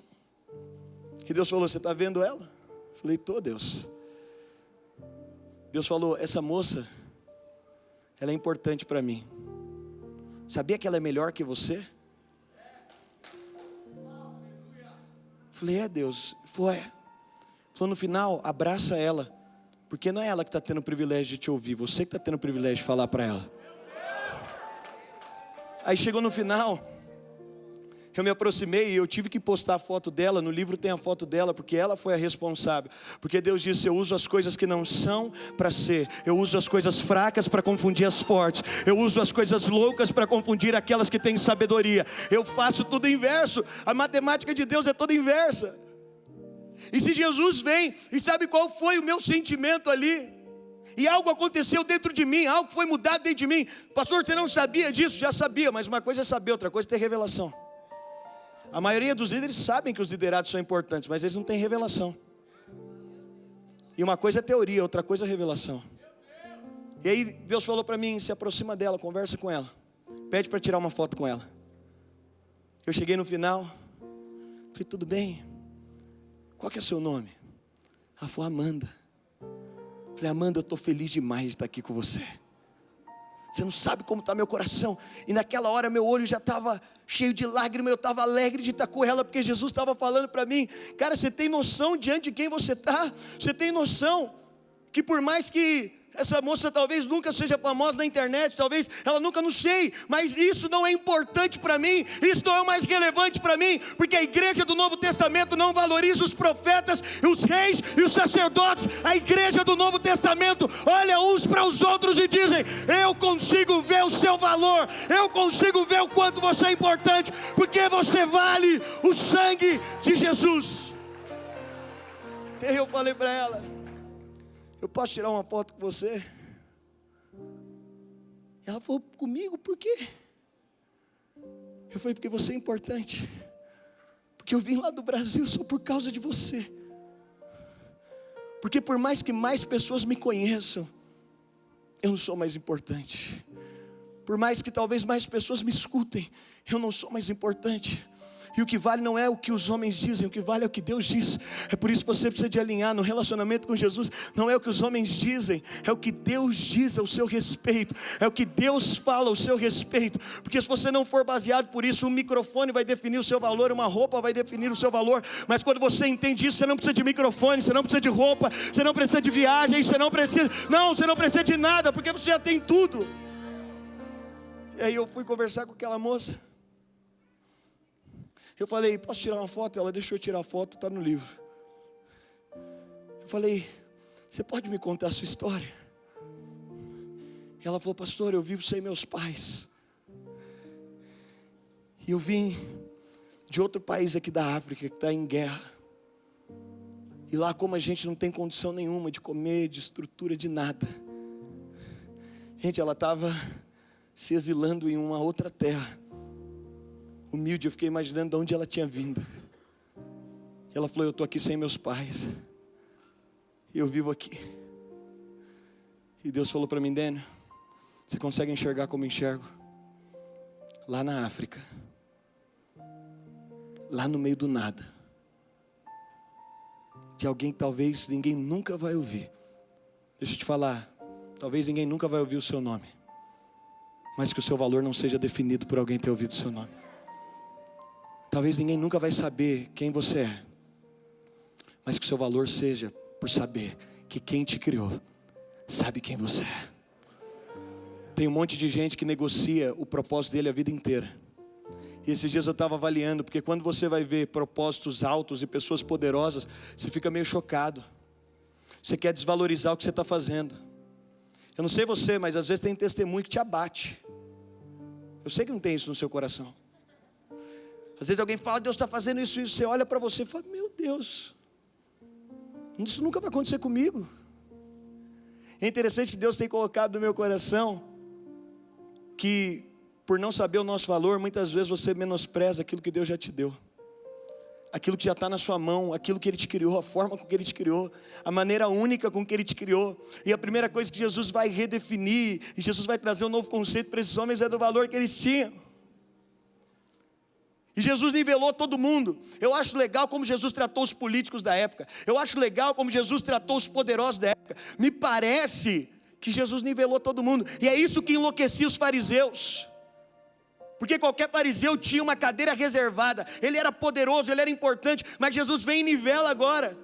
E Deus falou: você está vendo ela? Eu falei: tô, Deus. Deus falou: essa moça, ela é importante para mim. Sabia que ela é melhor que você? Eu falei: é, Deus. Ele falou: é. Falou: no final, abraça ela, porque não é ela que está tendo o privilégio de te ouvir, você que está tendo o privilégio de falar para ela. Aí chegou no final, Eu me aproximei e eu tive que postar a foto dela, no livro tem a foto dela, porque ela foi a responsável. Porque Deus disse, eu uso as coisas que não são para ser, eu uso as coisas fracas para confundir as fortes, eu uso as coisas loucas para confundir aquelas que têm sabedoria. Eu faço tudo inverso, a matemática de Deus é toda inversa. E se Jesus vem, e sabe qual foi o meu sentimento ali? E algo aconteceu dentro de mim, algo foi mudado dentro de mim. Pastor, você não sabia disso? Já sabia, mas uma coisa é saber, outra coisa é ter revelação. A maioria dos líderes sabem que os liderados são importantes, mas eles não têm revelação. E uma coisa é teoria, outra coisa é revelação. E aí Deus falou para mim, se aproxima dela, conversa com ela, pede para tirar uma foto com ela. Eu cheguei no final, falei, tudo bem? Qual que é o seu nome? Ela falou, Amanda. Falei, Amanda, eu estou feliz demais de estar aqui com você. Você não sabe como está meu coração. E naquela hora meu olho já estava cheio de lágrimas. Eu estava alegre de estar com ela, porque Jesus estava falando para mim. Cara, você tem noção diante de quem você está? Você tem noção que por mais que essa moça talvez nunca seja famosa na internet, talvez ela nunca, não sei, mas isso não é importante para mim, isso não é o mais relevante para mim, porque a igreja do Novo Testamento não valoriza os profetas, os reis e os sacerdotes. A igreja do Novo Testamento olha uns para os outros e dizem, eu consigo ver o seu valor, eu consigo ver o quanto você é importante, porque você vale o sangue de Jesus. E eu falei para ela, eu posso tirar uma foto com você? Ela falou, comigo, por quê? Eu falei, porque você é importante. Porque eu vim lá do Brasil só por causa de você. Porque por mais que mais pessoas me conheçam, eu não sou mais importante. Por mais que talvez mais pessoas me escutem, eu não sou mais importante. E o que vale não é o que os homens dizem, o que vale é o que Deus diz. É por isso que você precisa de alinhar no relacionamento com Jesus. Não é o que os homens dizem, é o que Deus diz ao seu respeito. É o que Deus fala ao seu respeito. Porque se você não for baseado por isso, um microfone vai definir o seu valor, uma roupa vai definir o seu valor. Mas quando você entende isso, você não precisa de microfone, você não precisa de roupa, você não precisa de viagem, você não precisa de nada, porque você já tem tudo. E aí eu fui conversar com aquela moça. Eu falei, posso tirar uma foto? Ela deixou eu tirar a foto, está no livro. Eu falei, você pode me contar a sua história? E ela falou, pastor, eu vivo sem meus pais. E eu vim de outro país aqui da África, que está em guerra. E lá como a gente não tem condição nenhuma de comer, de estrutura, de nada. Gente, ela estava se exilando em uma outra terra. Humilde, eu fiquei imaginando de onde ela tinha vindo. E ela falou, eu estou aqui sem meus pais. E eu vivo aqui. E Deus falou para mim, Daniel, você consegue enxergar como enxergo? Lá na África. Lá no meio do nada. De alguém que talvez ninguém nunca vai ouvir. Deixa eu te falar, talvez ninguém nunca vai ouvir o seu nome. Mas que o seu valor não seja definido por alguém ter ouvido o seu nome. Talvez ninguém nunca vai saber quem você é, mas que o seu valor seja por saber que quem te criou sabe quem você é. Tem um monte de gente que negocia o propósito dele a vida inteira. E esses dias eu estava avaliando, porque quando você vai ver propósitos altos e pessoas poderosas, você fica meio chocado. Você quer desvalorizar o que você está fazendo. Eu não sei você, mas às vezes tem testemunho que te abate. Eu sei que não tem isso no seu coração. Às vezes alguém fala, Deus está fazendo isso, você olha para você e fala, meu Deus, isso nunca vai acontecer comigo. É interessante que Deus tem colocado no meu coração, que por não saber o nosso valor, muitas vezes você menospreza aquilo que Deus já te deu. Aquilo que já está na sua mão, aquilo que Ele te criou, a forma com que Ele te criou, a maneira única com que Ele te criou. E a primeira coisa que Jesus vai redefinir, e Jesus vai trazer um novo conceito para esses homens, é do valor que eles tinham. E Jesus nivelou todo mundo. Eu acho legal como Jesus tratou os políticos da época. Eu acho legal como Jesus tratou os poderosos da época. Me parece que Jesus nivelou todo mundo. E é isso que enlouquecia os fariseus. Porque qualquer fariseu tinha uma cadeira reservada. Ele era poderoso, ele era importante. Mas Jesus vem e nivela agora.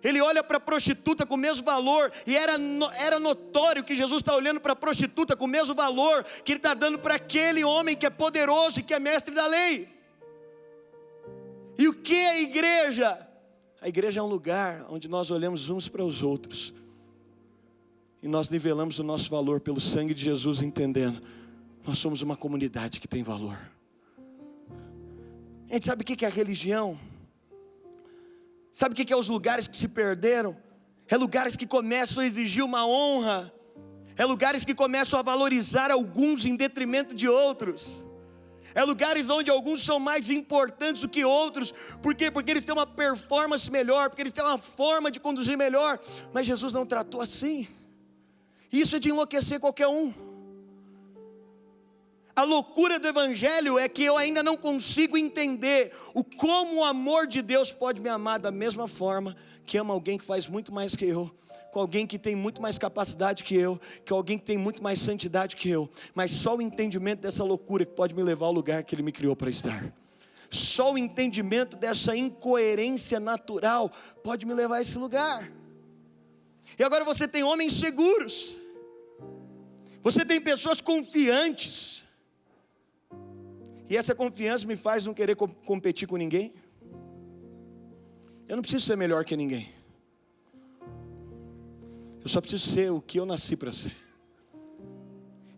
Ele olha para a prostituta com o mesmo valor. E era notório que Jesus está olhando para a prostituta com o mesmo valor que Ele está dando para aquele homem que é poderoso e que é mestre da lei. E o que é a igreja? A igreja é um lugar onde nós olhamos uns para os outros e nós nivelamos o nosso valor pelo sangue de Jesus, entendendo, nós somos uma comunidade que tem valor. A gente sabe o que é a religião? Sabe o que é os lugares que se perderam? É lugares que começam a exigir uma honra, é lugares que começam a valorizar alguns em detrimento de outros. É lugares onde alguns são mais importantes do que outros. Por quê? Porque eles têm uma performance melhor, porque eles têm uma forma de conduzir melhor. Mas Jesus não tratou assim. Isso é de enlouquecer qualquer um. A loucura do Evangelho é que eu ainda não consigo entender como o amor de Deus pode me amar da mesma forma que ama alguém que faz muito mais que eu, com alguém que tem muito mais capacidade que eu, que alguém que tem muito mais santidade que eu. Mas só o entendimento dessa loucura que pode me levar ao lugar que Ele me criou para estar. Só o entendimento dessa incoerência natural pode me levar a esse lugar. E agora você tem homens seguros, você tem pessoas confiantes, e essa confiança me faz não querer competir com ninguém. Eu não preciso ser melhor que ninguém. Eu só preciso ser o que eu nasci para ser.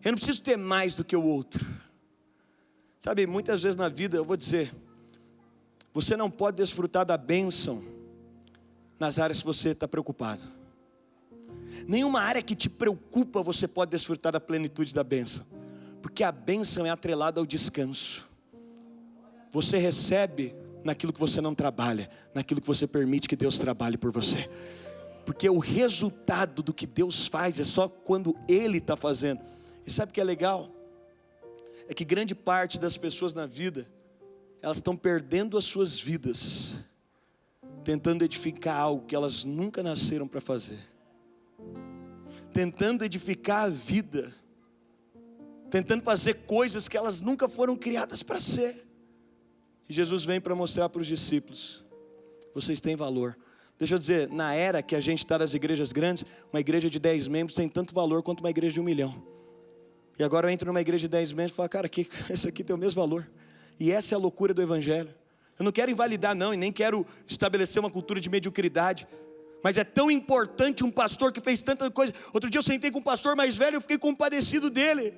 Eu não preciso ter mais do que o outro. Sabe, muitas vezes na vida eu vou dizer, você não pode desfrutar da bênção nas áreas que você está preocupado. Nenhuma área que te preocupa você pode desfrutar da plenitude da bênção. Porque a bênção é atrelada ao descanso. Você recebe naquilo que você não trabalha, naquilo que você permite que Deus trabalhe por você. Porque o resultado do que Deus faz é só quando Ele está fazendo. E sabe o que é legal? É que grande parte das pessoas na vida, elas estão perdendo as suas vidas, tentando edificar algo que elas nunca nasceram para fazer. Tentando edificar a vida, tentando fazer coisas que elas nunca foram criadas para ser. E Jesus vem para mostrar para os discípulos, vocês têm valor. Deixa eu dizer, na era que a gente está das igrejas grandes, uma igreja de 10 membros tem tanto valor quanto uma igreja de 1 milhão. E agora eu entro numa igreja de 10 membros e falo, cara, esse aqui tem o mesmo valor. E essa é a loucura do Evangelho. Eu não quero invalidar não, e nem quero estabelecer uma cultura de mediocridade. Mas é tão importante um pastor que fez tanta coisa. Outro dia eu sentei com um pastor mais velho, eu fiquei compadecido dele.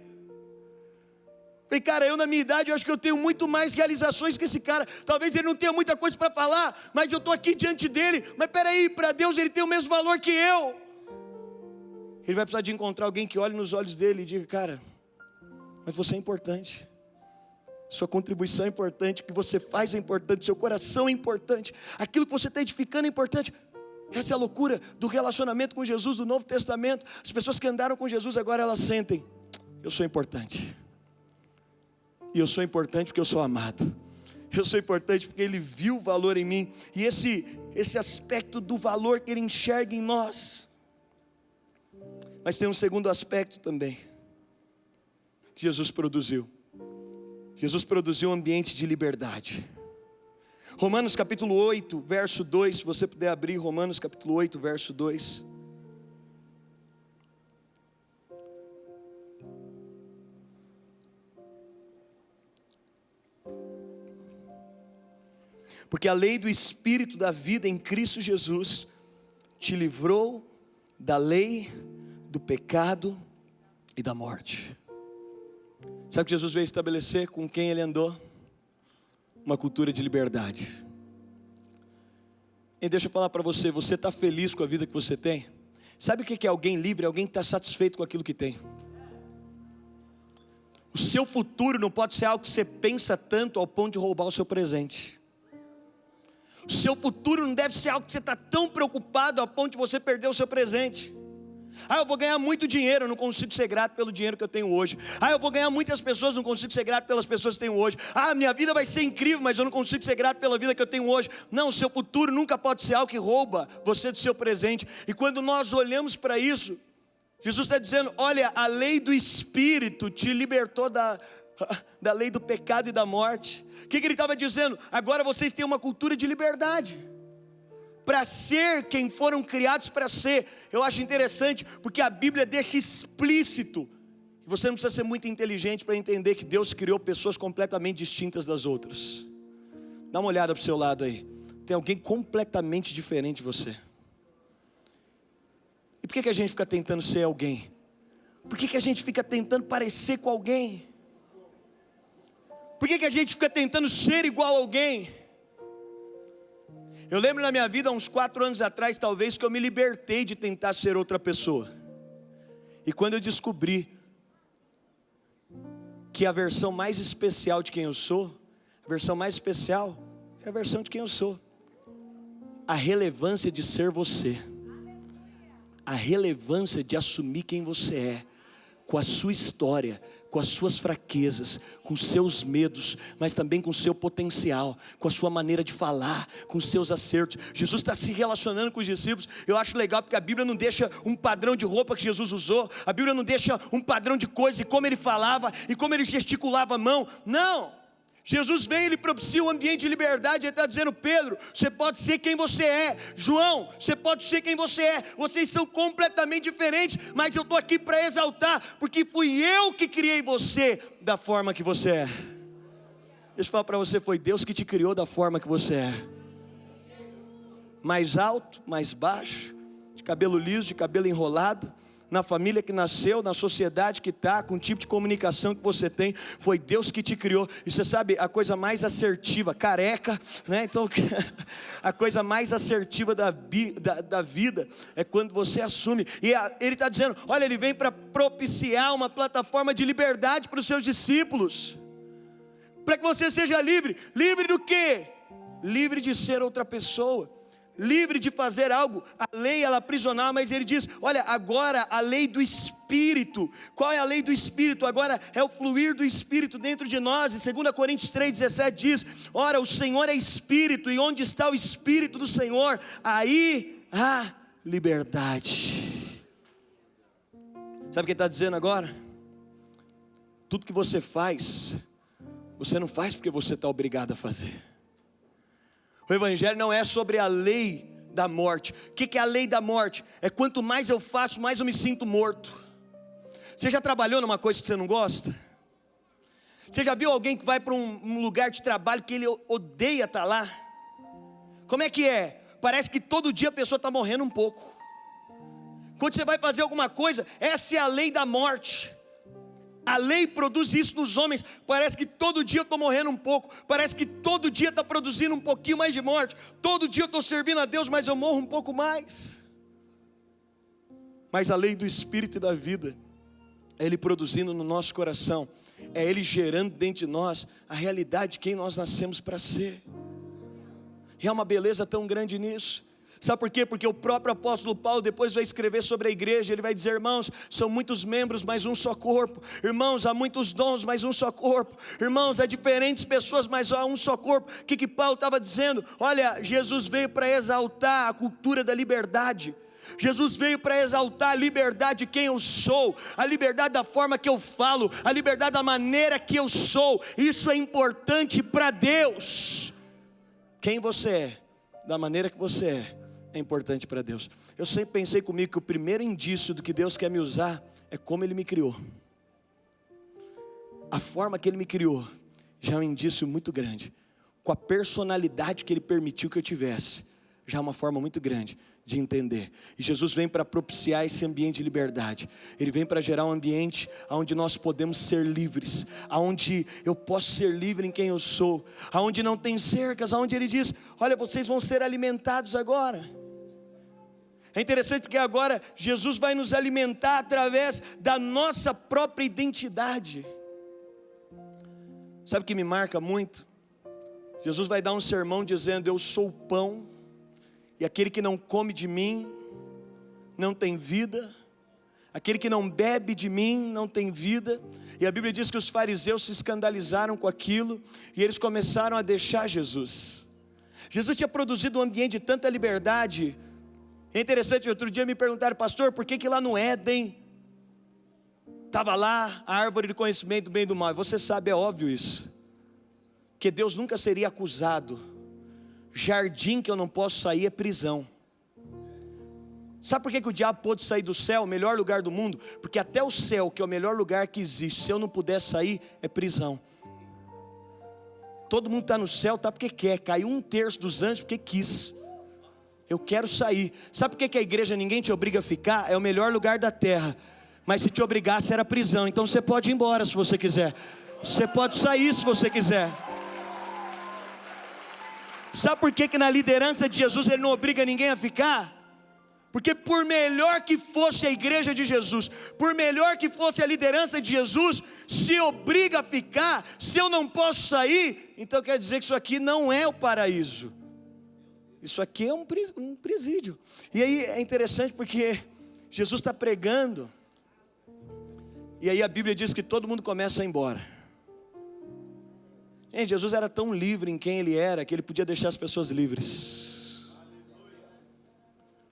Falei, cara, eu na minha idade, eu acho que eu tenho muito mais realizações que esse cara. Talvez ele não tenha muita coisa para falar, mas eu estou aqui diante dele. Mas peraí, para Deus ele tem o mesmo valor que eu. Ele vai precisar de encontrar alguém que olhe nos olhos dele e diga, cara, mas você é importante. Sua contribuição é importante, o que você faz é importante, seu coração é importante, aquilo que você está edificando é importante. Essa é a loucura do relacionamento com Jesus do Novo Testamento. As pessoas que andaram com Jesus agora elas sentem, eu sou importante. E eu sou importante porque eu sou amado. Eu sou importante porque Ele viu o valor em mim. E esse aspecto do valor que Ele enxerga em nós. Mas tem um segundo aspecto também, que Jesus produziu. Jesus produziu um ambiente de liberdade. Romanos capítulo 8, verso 2, se você puder abrir Romanos capítulo 8, verso 2. Porque a lei do Espírito da vida em Cristo Jesus te livrou da lei, do pecado e da morte. Sabe o que Jesus veio estabelecer com quem Ele andou? Uma cultura de liberdade. E deixa eu falar para você, você está feliz com a vida que você tem? Sabe o que é alguém livre? Alguém que está satisfeito com aquilo que tem. O seu futuro não pode ser algo que você pensa tanto ao ponto de roubar o seu presente. O seu futuro não deve ser algo que você está tão preocupado ao ponto de você perder o seu presente. Eu vou ganhar muito dinheiro, eu não consigo ser grato pelo dinheiro que eu tenho hoje. Eu vou ganhar muitas pessoas, não consigo ser grato pelas pessoas que tenho hoje. Minha vida vai ser incrível, mas eu não consigo ser grato pela vida que eu tenho hoje. Não, o seu futuro nunca pode ser algo que rouba você do seu presente. E quando nós olhamos para isso, Jesus está dizendo, olha, a lei do Espírito te libertou da lei do pecado e da morte. O que Ele estava dizendo? Agora vocês têm uma cultura de liberdade, para ser quem foram criados para ser. Eu acho interessante, porque a Bíblia deixa explícito, que você não precisa ser muito inteligente para entender que Deus criou pessoas completamente distintas das outras. Dá uma olhada para o seu lado aí. Tem alguém completamente diferente de você. E por que a gente fica tentando ser alguém? Por que a gente fica tentando parecer com alguém? Por que a gente fica tentando ser igual a alguém? Eu lembro na minha vida, há uns 4 anos atrás, talvez, que eu me libertei de tentar ser outra pessoa. E quando eu descobri que a versão mais especial de quem eu sou, a versão mais especial é a versão de quem eu sou. A relevância de ser você. A relevância de assumir quem você é, com a sua história, com as suas fraquezas, com os seus medos, mas também com o seu potencial, com a sua maneira de falar, com os seus acertos. Jesus está se relacionando com os discípulos. Eu acho legal porque a Bíblia não deixa um padrão de roupa que Jesus usou, a Bíblia não deixa um padrão de coisa, e como ele falava, e como ele gesticulava a mão. Não! Jesus veio, ele propicia um ambiente de liberdade. Ele está dizendo: Pedro, você pode ser quem você é. João, você pode ser quem você é. Vocês são completamente diferentes, mas eu estou aqui para exaltar, porque fui eu que criei você da forma que você é. Deixa eu falar para você, foi Deus que te criou da forma que você é. Mais alto, mais baixo, de cabelo liso, de cabelo enrolado, na família que nasceu, na sociedade que está, com o tipo de comunicação que você tem, foi Deus que te criou. E você sabe, a coisa mais assertiva, careca, né? Então, a coisa mais assertiva da vida é quando você assume. E ele está dizendo, olha, ele vem para propiciar uma plataforma de liberdade para os seus discípulos, para que você seja livre. Livre do quê? Livre de ser outra pessoa, livre de fazer algo. A lei ela aprisionava, mas ele diz, olha, agora a lei do Espírito. Qual é a lei do Espírito? Agora é o fluir do Espírito dentro de nós. E 2 Coríntios 3,17 diz, ora, o Senhor é Espírito, e onde está o Espírito do Senhor, aí há liberdade. Sabe o que ele está dizendo agora? Tudo que você faz, você não faz porque você está obrigado a fazer. O Evangelho não é sobre a lei da morte. O que é a lei da morte? É quanto mais eu faço, mais eu me sinto morto. Você já trabalhou numa coisa que você não gosta? Você já viu alguém que vai para um lugar de trabalho que ele odeia estar lá? Como é que é? Parece que todo dia a pessoa está morrendo um pouco. Quando você vai fazer alguma coisa, essa é a lei da morte. A lei produz isso nos homens. Parece que todo dia eu estou morrendo um pouco. Parece que todo dia está produzindo um pouquinho mais de morte. Todo dia eu estou servindo a Deus, mas eu morro um pouco mais. Mas a lei do Espírito e da vida é Ele produzindo no nosso coração, é Ele gerando dentro de nós a realidade de quem nós nascemos para ser. E há uma beleza tão grande nisso. Sabe por quê? Porque o próprio apóstolo Paulo depois vai escrever sobre a igreja. Ele vai dizer, irmãos, são muitos membros, mas um só corpo. Irmãos, há muitos dons, mas um só corpo. Irmãos, há diferentes pessoas, mas há um só corpo. O que Paulo estava dizendo? Olha, Jesus veio para exaltar a cultura da liberdade. Jesus veio para exaltar a liberdade de quem eu sou, a liberdade da forma que eu falo, a liberdade da maneira que eu sou. Isso é importante para Deus. Quem você é, da maneira que você é importante para Deus. Eu sempre pensei comigo que o primeiro indício do que Deus quer me usar é como Ele me criou. A forma que Ele me criou já é um indício muito grande. Com a personalidade que Ele permitiu que eu tivesse, já é uma forma muito grande de entender. E Jesus vem para propiciar esse ambiente de liberdade. Ele vem para gerar um ambiente onde nós podemos ser livres, onde eu posso ser livre em quem eu sou, onde não tem cercas, onde Ele diz, olha, vocês vão ser alimentados agora. É interessante porque agora Jesus vai nos alimentar através da nossa própria identidade. Sabe o que me marca muito? Jesus vai dar um sermão dizendo, eu sou o pão, e aquele que não come de mim, não tem vida. Aquele que não bebe de mim, não tem vida. E a Bíblia diz que os fariseus se escandalizaram com aquilo, e eles começaram a deixar Jesus. Jesus tinha produzido um ambiente de tanta liberdade. É interessante, outro dia me perguntaram, pastor, por que lá no Éden estava lá a árvore do conhecimento do bem e do mal? Você sabe, é óbvio isso, que Deus nunca seria acusado. Jardim que eu não posso sair é prisão. Sabe por que o diabo pôde sair do céu, o melhor lugar do mundo? Porque até o céu, que é o melhor lugar que existe, se eu não puder sair, é prisão. Todo mundo está no céu, está porque quer. Caiu 1/3 dos anjos porque quis. Eu quero sair. Sabe por que a igreja ninguém te obriga a ficar? É o melhor lugar da terra. Mas se te obrigasse era prisão. Então você pode ir embora se você quiser. Você pode sair se você quiser. Sabe por que na liderança de Jesus ele não obriga ninguém a ficar? Porque por melhor que fosse a igreja de Jesus, por melhor que fosse a liderança de Jesus, se obriga a ficar, se eu não posso sair, então quer dizer que isso aqui não é o paraíso. Isso aqui é um presídio. E aí é interessante porque Jesus está pregando, e aí a Bíblia diz que todo mundo começa a ir embora. Gente, Jesus era tão livre em quem ele era, que ele podia deixar as pessoas livres.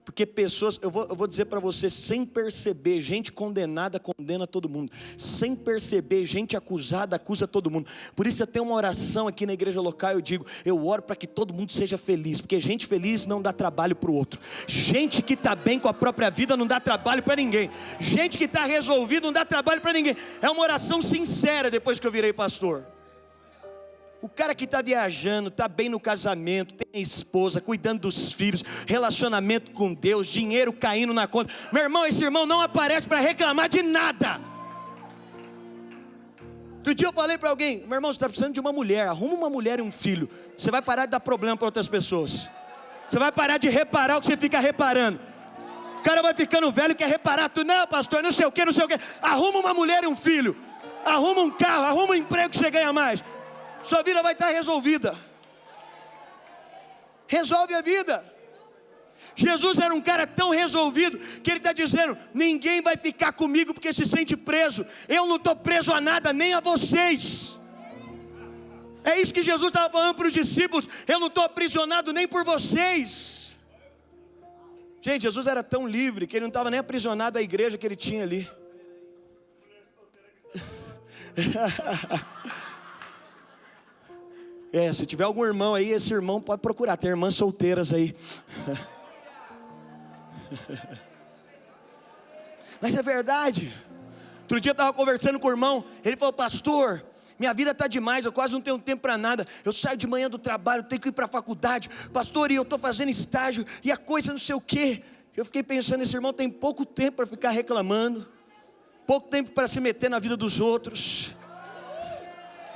Porque pessoas, eu vou dizer para você, sem perceber, gente condenada condena todo mundo. Sem perceber, gente acusada acusa todo mundo. Por isso eu tenho uma oração aqui na igreja local, eu digo, eu oro para que todo mundo seja feliz. Porque gente feliz não dá trabalho para o outro. Gente que está bem com a própria vida não dá trabalho para ninguém. Gente que está resolvido não dá trabalho para ninguém. É uma oração sincera depois que eu virei pastor. O cara que está viajando, está bem no casamento, tem esposa, cuidando dos filhos, relacionamento com Deus, dinheiro caindo na conta. Meu irmão, esse irmão não aparece para reclamar de nada. Outro dia eu falei para alguém, meu irmão, você está precisando de uma mulher, arruma uma mulher e um filho. Você vai parar de dar problema para outras pessoas. Você vai parar de reparar o que você fica reparando. O cara vai ficando velho e quer reparar tudo. Não, pastor, não sei o que, não sei o que. Arruma uma mulher e um filho. Arruma um carro, arruma um emprego que você ganha mais. Sua vida vai estar resolvida. Resolve a vida. Jesus era um cara tão resolvido que ele está dizendo, ninguém vai ficar comigo porque se sente preso. Eu não estou preso a nada, nem a vocês. É isso que Jesus estava falando para os discípulos. Eu não estou aprisionado nem por vocês. Gente, Jesus era tão livre que ele não estava nem aprisionado à igreja que ele tinha ali. Se tiver algum irmão aí, esse irmão pode procurar, tem irmãs solteiras aí. Mas é verdade. Outro dia eu estava conversando com o irmão, ele falou, pastor, minha vida está demais, eu quase não tenho tempo para nada. Eu saio de manhã do trabalho, tenho que ir para a faculdade. Pastor, e eu estou fazendo estágio, e a coisa não sei o quê. Eu fiquei pensando, esse irmão tem pouco tempo para ficar reclamando, pouco tempo para se meter na vida dos outros,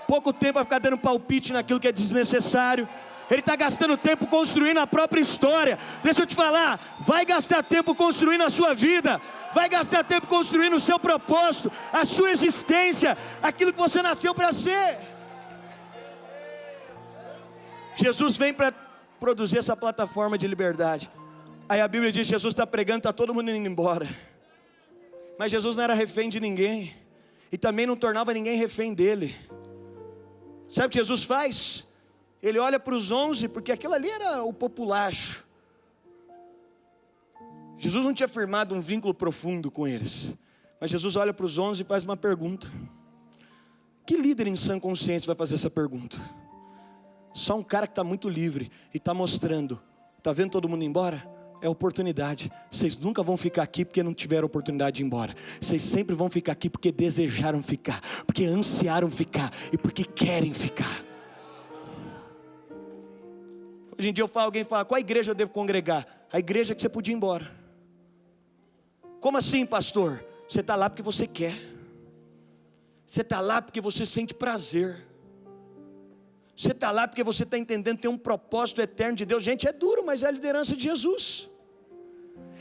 pouco tempo para ficar dando palpite naquilo que é desnecessário. Ele está gastando tempo construindo a própria história. Deixa eu te falar, vai gastar tempo construindo a sua vida, vai gastar tempo construindo o seu propósito, a sua existência, aquilo que você nasceu para ser. Jesus vem para produzir essa plataforma de liberdade. Aí a Bíblia diz, Jesus está pregando, está todo mundo indo embora. Mas Jesus não era refém de ninguém, e também não tornava ninguém refém dele. Sabe o que Jesus faz? Ele olha para os 11, porque aquilo ali era o populacho. Jesus não tinha firmado um vínculo profundo com eles. Mas Jesus olha para os 11 e faz uma pergunta. Que líder em sã consciência vai fazer essa pergunta? Só um cara que está muito livre e está mostrando. Está vendo todo mundo ir embora? É oportunidade. Vocês nunca vão ficar aqui porque não tiveram oportunidade de ir embora. Vocês sempre vão ficar aqui porque desejaram ficar, porque ansiaram ficar e porque querem ficar. Hoje em dia alguém fala, qual igreja eu devo congregar? A igreja que você podia ir embora. Como assim, pastor? Você está lá porque você quer. Você está lá porque você sente prazer. Você está lá porque você está entendendo que tem um propósito eterno de Deus. Gente, é duro, mas é a liderança de Jesus.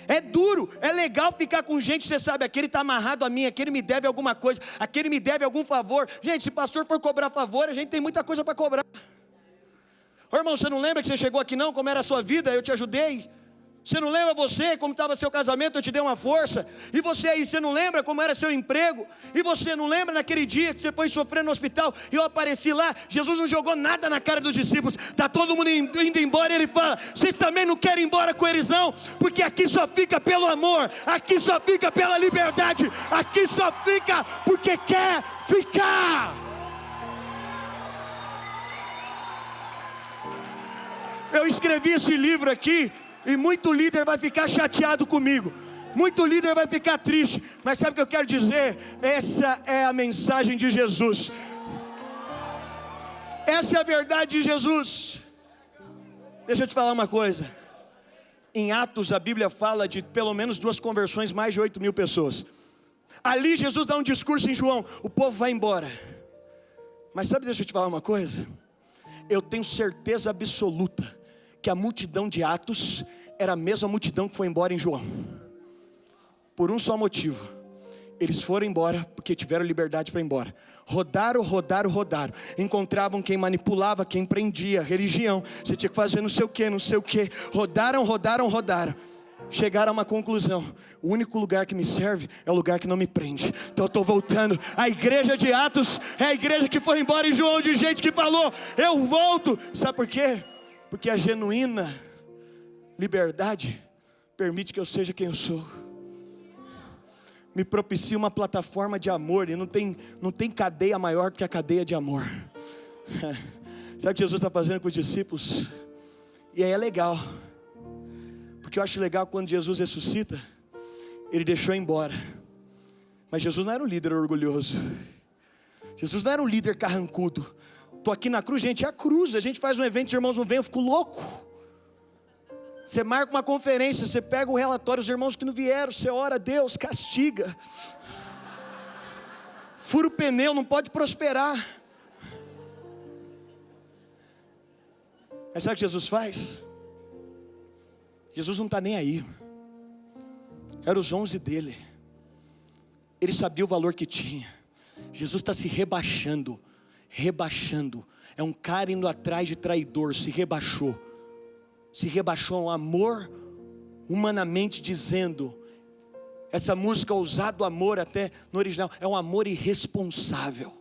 É duro, é legal ficar com gente, você sabe, aquele está amarrado a mim, aquele me deve alguma coisa, aquele me deve algum favor. Gente, se pastor for cobrar favor, a gente tem muita coisa para cobrar. Ô irmão, você não lembra que você chegou aqui não? Como era a sua vida, eu te ajudei. Você não lembra você, como estava seu casamento, eu te dei uma força. E você aí, você não lembra como era seu emprego? E você não lembra naquele dia que você foi sofrer no hospital e eu apareci lá? Jesus não jogou nada na cara dos discípulos. Está todo mundo indo embora e ele fala, vocês também não querem ir embora com eles não? Porque aqui só fica pelo amor, aqui só fica pela liberdade, aqui só fica porque quer ficar. Eu escrevi esse livro aqui e muito líder vai ficar chateado comigo, muito líder vai ficar triste, mas sabe o que eu quero dizer? Essa é a mensagem de Jesus. Essa é a verdade de Jesus. Deixa eu te falar uma coisa. Em Atos a Bíblia fala de pelo menos 2 conversões, mais de 8.000 pessoas. Ali Jesus dá um discurso em João, o povo vai embora. Mas sabe, deixa eu te falar uma coisa. Eu tenho certeza absoluta que a multidão de Atos era a mesma multidão que foi embora em João. Por um só motivo: eles foram embora porque tiveram liberdade para ir embora. Rodaram. Encontravam quem manipulava, quem prendia, religião. Você tinha que fazer não sei o que. Rodaram. Chegaram a uma conclusão: o único lugar que me serve é o lugar que não me prende. Então eu estou voltando. A igreja de Atos é a igreja que foi embora em João, de gente que falou: eu volto. Sabe por quê? Porque a genuína liberdade permite que eu seja quem eu sou. Me propicia uma plataforma de amor. E não tem cadeia maior do que a cadeia de amor. Sabe o que Jesus está fazendo com os discípulos? E aí é legal, porque eu acho legal quando Jesus ressuscita, ele deixou embora. Mas Jesus não era um líder orgulhoso. Jesus não era um líder carrancudo. Estou aqui na cruz, gente, é a cruz. A gente faz um evento, os irmãos não vêm, eu fico louco. Você marca uma conferência, você pega o relatório, os irmãos que não vieram, você ora a Deus, castiga. Fura o pneu, não pode prosperar. Mas sabe o que Jesus faz? Jesus não está nem aí. Eram os 11 dele. Ele sabia o valor que tinha. Jesus está se rebaixando. É um cara indo atrás de traidor, se rebaixou a um amor, humanamente dizendo. Essa música, ousado amor, até no original, é um amor irresponsável.